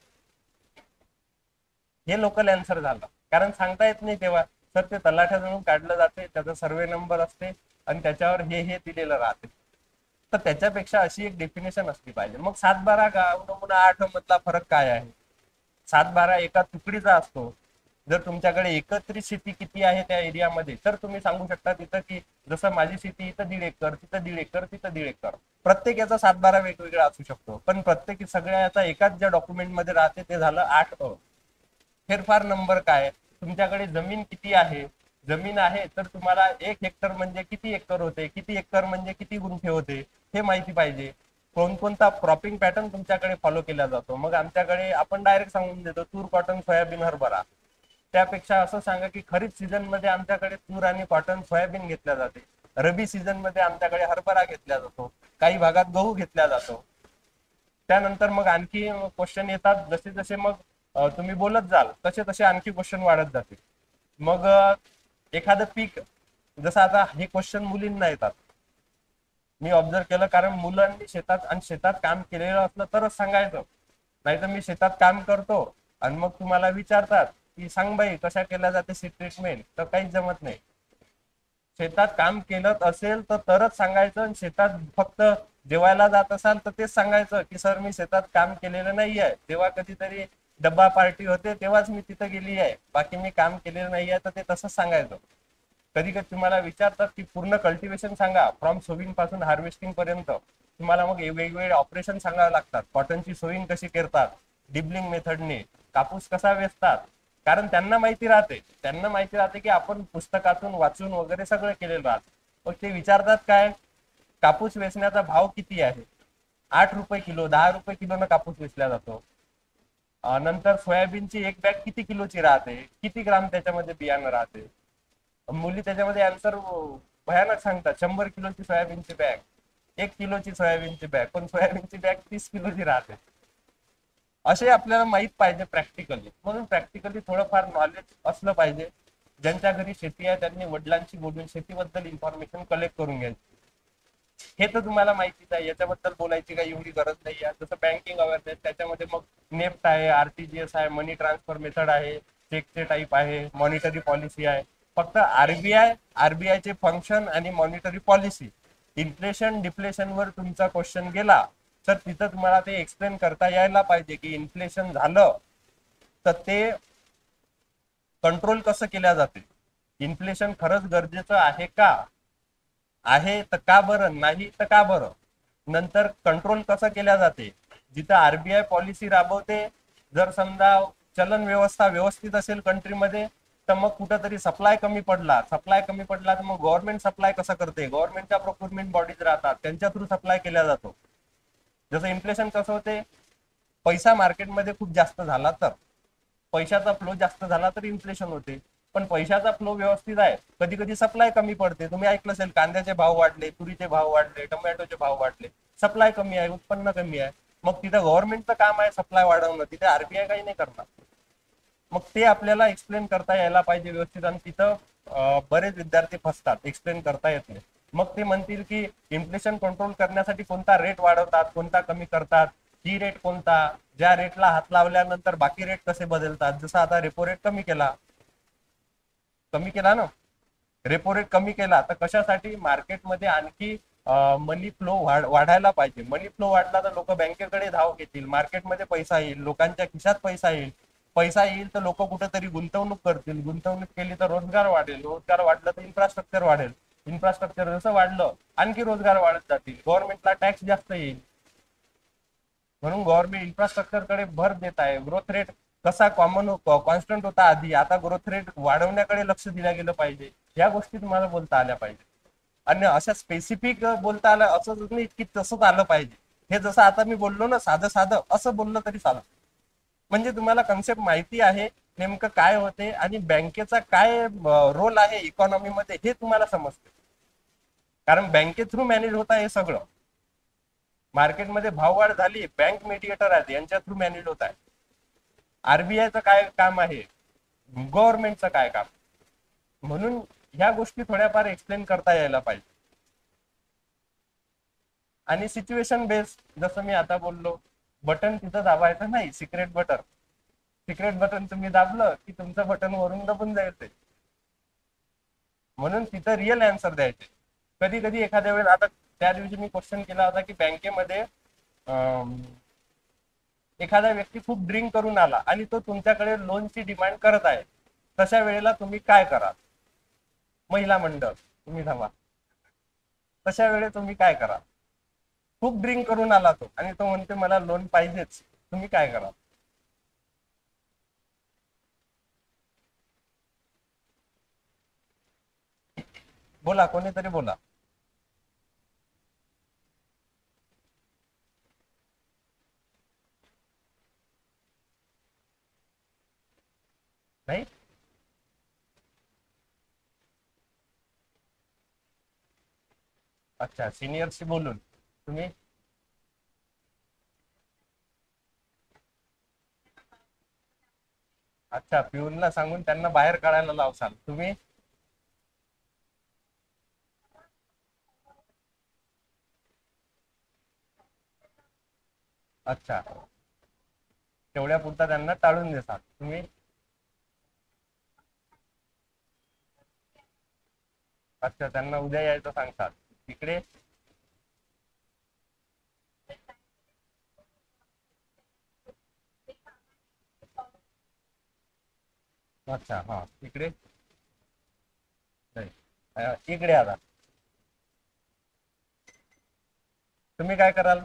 हे लोकल आन्सर झालं, कारण सांगता येत नाही तेव्हा. सर ते तलाठ्याजवळून काढलं जाते, त्याचा सर्वे नंबर असते आणि त्याच्यावर हे दिलेलं राहते. तर त्याच्यापेक्षा अशी एक डेफिनेशन असली पाहिजे. मग 7-12 गाव नमुना 8 मधला फरक काय आहे. 7-12 एका तुकडीचा असतो, जर तुमच्याकडे एकत्रित शेती किती आहे त्या एरियामध्ये, तर तुम्ही सांगू शकता तिथं की जसं माझी शेती इथं 1.5 एकर, तिथं 1.5 एकर, तिथं 1.5 एकर. प्रत्येक याचा 7-12 वेगवेगळा असू शकतो, पण प्रत्येक सगळ्या याचा एकाच ज्या डॉक्युमेंटमध्ये राहते ते झालं 8 फेरफार नंबर काय, तुमच्याकडे जमीन किती आहे, जमीन आहे तर तुम्हाला 1 हेक्टर म्हणजे किती एकर होते, किती एकर म्हणजे किती गुंठे होते हे माहिती पाहिजे. कोणकोणता क्रॉपिंग पॅटर्न तुमच्याकडे फॉलो केला जातो. मग आमच्याकडे आपण डायरेक्ट सांगून देतो तूर, कॉटन, सोयाबीन, हरभरा. त्यापेक्षा असं सांगा की खरीप सीझन मध्ये आमच्याकडे तूर आणि कॉटन, सोयाबीन घेतल्या जाते, रबी सीझन मध्ये आमच्याकडे हरभरा घेतला जातो, काही भागात गहू घेतला जातो. त्यानंतर मग आणखी क्वेश्चन येतात, जसे जसे मग तुम्ही बोलत जाल तसे तसे आणखी क्वेश्चन वाढत जाते. मग एखादं पीक, जसं आता हे क्वेश्चन मुलींना येतात, मी ऑब्झर्व केलं, कारण मुलांनी शेतात आणि शेतात काम केलेलं असलं तरच सांगायचं. नाहीतर मी शेतात काम करतो आणि मग तुम्हाला विचारतात की सांग बाई कशा केल्या जाते सीड ट्रीटमेंट, तर काहीच जमत नाही. शेतात काम केलं असेल तर तरच सांगायचं, आणि शेतात फक्त जेवायला जात असाल तर तेच सांगायचं की सर मी शेतात काम केलेलं नाही आहे, तेव्हा कधीतरी डब्बा पार्टी होते तेव्हाच मी तिथं गेली आहे, बाकी मी काम केलेलं नाही आहे, तर ते तसंच सांगायचं. कधी कधी तुम्हाला विचारतात की पूर्ण कल्टिवेशन सांगा, फ्रॉम सोविंग पासून हार्वेस्टिंग पर्यंत. तुम्हाला मग वेगवेगळे ऑपरेशन सांगावे लागतात. कॉटनची सोविंग कशी करतात, डिबलिंग मेथडने, कापूस कसा वेचतात, कारण त्यांना माहिती राहते की आपण पुस्तकातून वाचून वगैरे सगळं केलेलं राहतं. मग ते विचारतात काय, कापूस वेचण्याचा भाव किती आहे, 8 रुपये किलो, 10 रुपये किलोनं कापूस वेचला जातो. नंतर सोयाबीनची एक बॅग किती किलोची राहते, किती ग्राम त्याच्यामध्ये बियाणं राहते. मुली त्याच्यामध्ये आन्सर भयानक सांगतात, 100 किलोची सोयाबीनची बॅग, 1 किलोची सोयाबीनची बॅग, पण सोयाबीनची बॅग 30 किलोची राहते. असे आपल्याला माहित पाहिजे प्रॅक्टिकली. म्हणून प्रॅक्टिकली थोडंफार नॉलेज असलं पाहिजे. ज्यांच्या घरी शेती आहे त्यांनी वडिलांशी बोलून शेतीबद्दल इन्फॉर्मेशन कलेक्ट करून घ्यायची. हे तर तुम्हाला माहितीच आहे, याच्याबद्दल बोलायची काही एवढी गरज नाही आहे. जसं बँकिंग अवेअरनेस, त्याच्यामध्ये मग नेफ्ट आहे, आरटीजीएस आहे, मनी ट्रान्सफर मेथड आहे, चेकचे टाईप आहे, मॉनिटरी पॉलिसी आहे. फक्त आरबीआयचे फंक्शन आणि मॉनिटरी पॉलिसी, इन्फ्लेशन डिफ्लेशन वर तुमचा क्वेश्चन गेला तर तिथं तुम्हाला ते एक्सप्लेन करता यायला पाहिजे की इन्फ्लेशन झालं तर ते कंट्रोल कसं केल्या जाते, इन्फ्लेशन खरंच गरजेचं आहे का, आहे तर का बरं, नाही तर का बरं, नंतर कंट्रोल कसं केल्या जाते. जिथं आरबीआय पॉलिसी राबवते, जर समजा चलन व्यवस्था व्यवस्थित असेल कंट्रीमध्ये, तर मग कुठंतरी सप्लाय कमी पडला तर मग गव्हर्नमेंट सप्लाय कसं करते, गव्हर्नमेंटच्या प्रोक्युरमेंट बॉडीज राहतात त्यांच्या थ्रू सप्लाय केला जातो. जसं इन्फ्लेशन कसं होते, पैसा मार्केटमध्ये खूप जास्त झाला तर, पैशाचा फ्लो जास्त झाला तर इन्फ्लेशन होते. पण पैशाचा फ्लो व्यवस्थित आहे, कधी कधी सप्लाय कमी पडते. तुम्ही ऐकलं असेल कांद्याचे भाव वाढले, तुरीचे भाव वाढले, टोमॅटोचे भाव वाढले, सप्लाय कमी आहे, उत्पन्न कमी आहे. मग तिथं गव्हर्नमेंटचं काम आहे सप्लाय वाढवणं, तिथे आरबीआय काही नाही करणार. मग ते आपल्याला एक्सप्लेन करता यायला पाहिजे व्यवस्थित, आणि तिथं बरेच विद्यार्थी फसतात, एक्सप्लेन करता येत नाही. मग ते म्हणतील की इन्फ्लेशन कंट्रोल करण्यासाठी कोणता रेट वाढवतात, कोणता कमी करतात, की रेट कोणता, ज्या रेटला हात लावल्यानंतर बाकी रेट कसे बदलतात. जसं आता रेपो रेट कमी केला ना, रेपो रेट कमी केला तर कशासाठी, मार्केटमध्ये आणखी मनी फ्लो वाढायला पाहिजे. मनी फ्लो वाढला तर लोक बँकेकडे धाव घेतील, मार्केटमध्ये पैसा येईल, लोकांच्या खिशात पैसा येईल तर लोक कुठेतरी गुंतवणूक करतील, गुंतवणूक केली तर रोजगार वाढेल, रोजगार वाढला तर इन्फ्रास्ट्रक्चर वाढेल, इन्फ्रास्ट्रक्चर जसं वाढलं आणखी रोजगार वाढत जातील, गव्हर्नमेंटला टॅक्स जास्त येईल. म्हणून गव्हर्नमेंट इन्फ्रास्ट्रक्चर कडे भर देत आहे. ग्रोथ रेट कसा कॉन्स्टंट होता आधी, आता ग्रोथ रेट वाढवण्याकडे लक्ष दिलं गेलं पाहिजे. या गोष्टी तुम्हाला बोलता आल्या पाहिजे. आणि अशा स्पेसिफिक बोलता आलं असं नाही की तसंच आलं पाहिजे. हे जसं आता मी बोललो ना, साधं साधं असं बोललं तरी चालतं. म्हणजे तुम्हाला कन्सेप्ट माहिती आहे नेमकं काय होते आणि बँकेचा काय रोल आहे इकॉनॉमीमध्ये हे तुम्हाला समजते. कारण बँके थ्रू मॅनेज होत आहे हे सगळं. मार्केटमध्ये भाववाढ झाली, बँक मेडिएटर आहेत, यांच्या थ्रू मॅनेज होत आहे. आरबीआयचं काय काम आहे, गव्हर्नमेंटचं काय काम. म्हणून ह्या गोष्टी थोड्याफार एक्सप्लेन करता यायला पाहिजे. आणि सिच्युएशन बेस्ड, जसं मी आता बोललो, बटन तिथं दाबायचं नाही, सिक्रेट बटन तुम्ही दाबलं की तुमचं बटन वरून दबून जाईल ते. म्हणून तिथं रिअल आन्सर द्यायचे. कधी कधी एखाद्या वेळेस, आता त्या दिवशी मी क्वेश्चन केला होता की बँकेमध्ये एखादा व्यक्ती खूप ड्रिंक करून आला आणि तो तुमच्याकडे लोनची डिमांड करत आहे, तशा वेळेला तुम्ही काय कराल? महिला मंडळ, तुम्ही थांबा. तशा वेळी तुम्ही काय कराल? खूप ड्रिंक करून आला तो आणि तो म्हणते मला लोन पाहिजेच, तुम्ही काय कराल? बोला, कोणीतरी बोला. नाही. अच्छा, सिनियरशी बोलून तुम्ही. अच्छा, पिऊनला सांगून त्यांना बाहेर काढायला लावसाल तुम्ही. अच्छा, तेवढ्या पुरता त्यांना टाळून देसाल तुम्ही. अच्छा, त्यांना उद्या यायचं सांगतात इकडे. अच्छा, हा इकडे. नाही. इकडे आता तुम्ही काय कराल?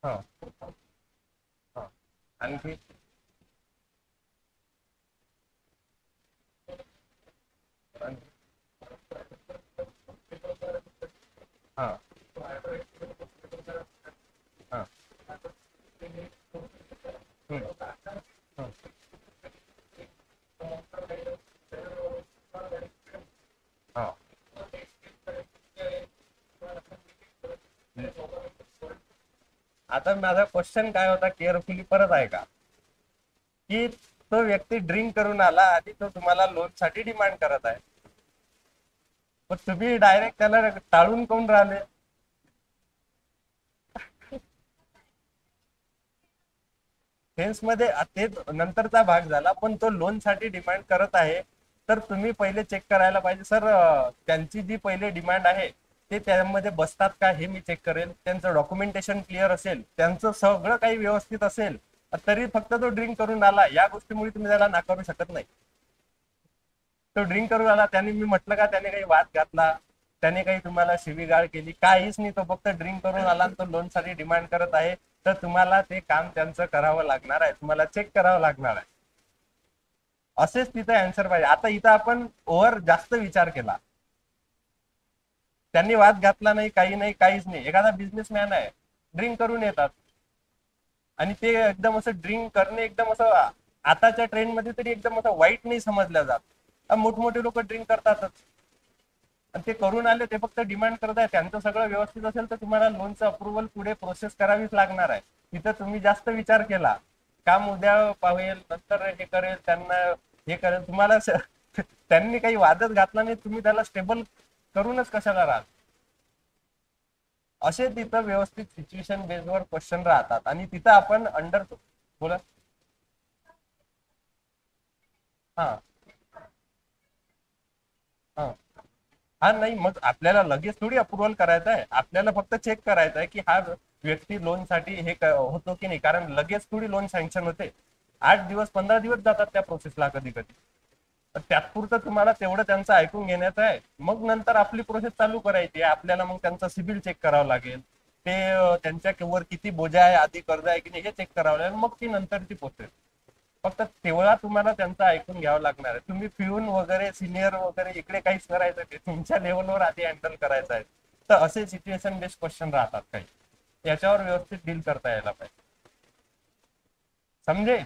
हा. हा. आणखी. हा. हा. हम्म. हम्म. हा. आता माझा क्वेश्चन काय होता, केअरफुली परत आहे का? की तो व्यक्ती ड्रिंक करून आला आणि तो तुम्हाला लोन साठी डिमांड करत आहे, पण तुम्ही डायरेक्ट त्याला टाळून कोण राहिले? सेन्स मध्ये ते नंतरचा भाग झाला, पण तो लोन साठी डिमांड करत आहे. तर तुम्ही पहिले चेक करायला पाहिजे सर, त्यांची जी पहिले डिमांड आहे ते त्यामध्ये बसतात का हे मी चेक करेल. त्यांचं डॉक्युमेंटेशन क्लिअर असेल, त्यांचं सगळं काही व्यवस्थित असेल, तरी फक्त तो ड्रिंक करून आला या गोष्टीमुळे तुम्ही त्याला नाकारू शकत नाही. तो ड्रिंक करून आला, त्याने मी म्हटलं का त्याने काही वाद घातला, त्याने काही तुम्हाला शिवीगाळ केली? काहीच नाही. तो फक्त ड्रिंक करून आला आणि तो लोन साठी डिमांड करत आहे. तर तुम्हाला ते काम त्यांचं करावं लागणार आहे, तुम्हाला चेक करावं लागणार आहे. असेच तिथे आन्सर पाहिजे. आता इथं आपण ओव्हर जास्त विचार केला, त्यांनी वाद घातला नाही, काही नाही, काहीच नाही. एखादा बिझनेसमॅन आहे, ड्रिंक करून येतात आणि ते एकदम असं ड्रिंक करणे एकदम असं आताच्या ट्रेंड मध्ये तरी एकदम असं वाईट नाही समजल्या जात. मोठमोठे लोक ड्रिंक करतातच आणि ते करून आले, ते फक्त डिमांड करत आहे. त्यांचं सगळं व्यवस्थित असेल तर तुम्हाला लोनचं अप्रुव्हल पुढे प्रोसेस करावीच लागणार आहे. तिथं तुम्ही जास्त विचार केला, काम उद्या पावेल, नंतर हे करेल, त्यांना हे करेल, तुम्हाला त्यांनी काही वादच घातला नाही, तुम्ही त्याला स्टेबल करूनच कशाला राहाल? असे तिथं व्यवस्थित सिच्युएशन बेसवर क्वेश्चन राहतात आणि तिथं आपण अंडर. बोला. हा. हा. हा, नाही, मग आपल्याला लगेच थोडी अप्रुव्हल करायचं आहे, आपल्याला फक्त चेक करायचं आहे की हा व्यक्ती लोन साठी हे होतो की नाही. कारण लगेच थोडी लोन सँक्शन होते, 8 दिवस 15 दिवस जातात त्या प्रोसेसला कधी कधी. तर त्यातपुरतं तुम्हाला तेवढं त्यांचं ऐकून घेण्याचं आहे. मग नंतर आपली प्रोसेस चालू करायची आहे. आपल्याला मग त्यांचा सिबिल चेक करावं लागेल, ते त्यांच्या वर किती बोजा आहे, आधी कर्ज आहे की नाही हे चेक करावं लागेल, मग ती नंतरची प्रोसेस. फक्त तेवढा तुम्हाला त्यांचं ऐकून घ्यावं लागणार आहे. तुम्ही पिऊन वगैरे सिनियर वगैरे इकडे काहीच करायचं ते तुमच्या लेवलवर आधी हँडल करायचं आहे. तर असे सिच्युएशन बेस्ड क्वेश्चन राहतात काही, याच्यावर व्यवस्थित डील करता यायला पाहिजे. समजे.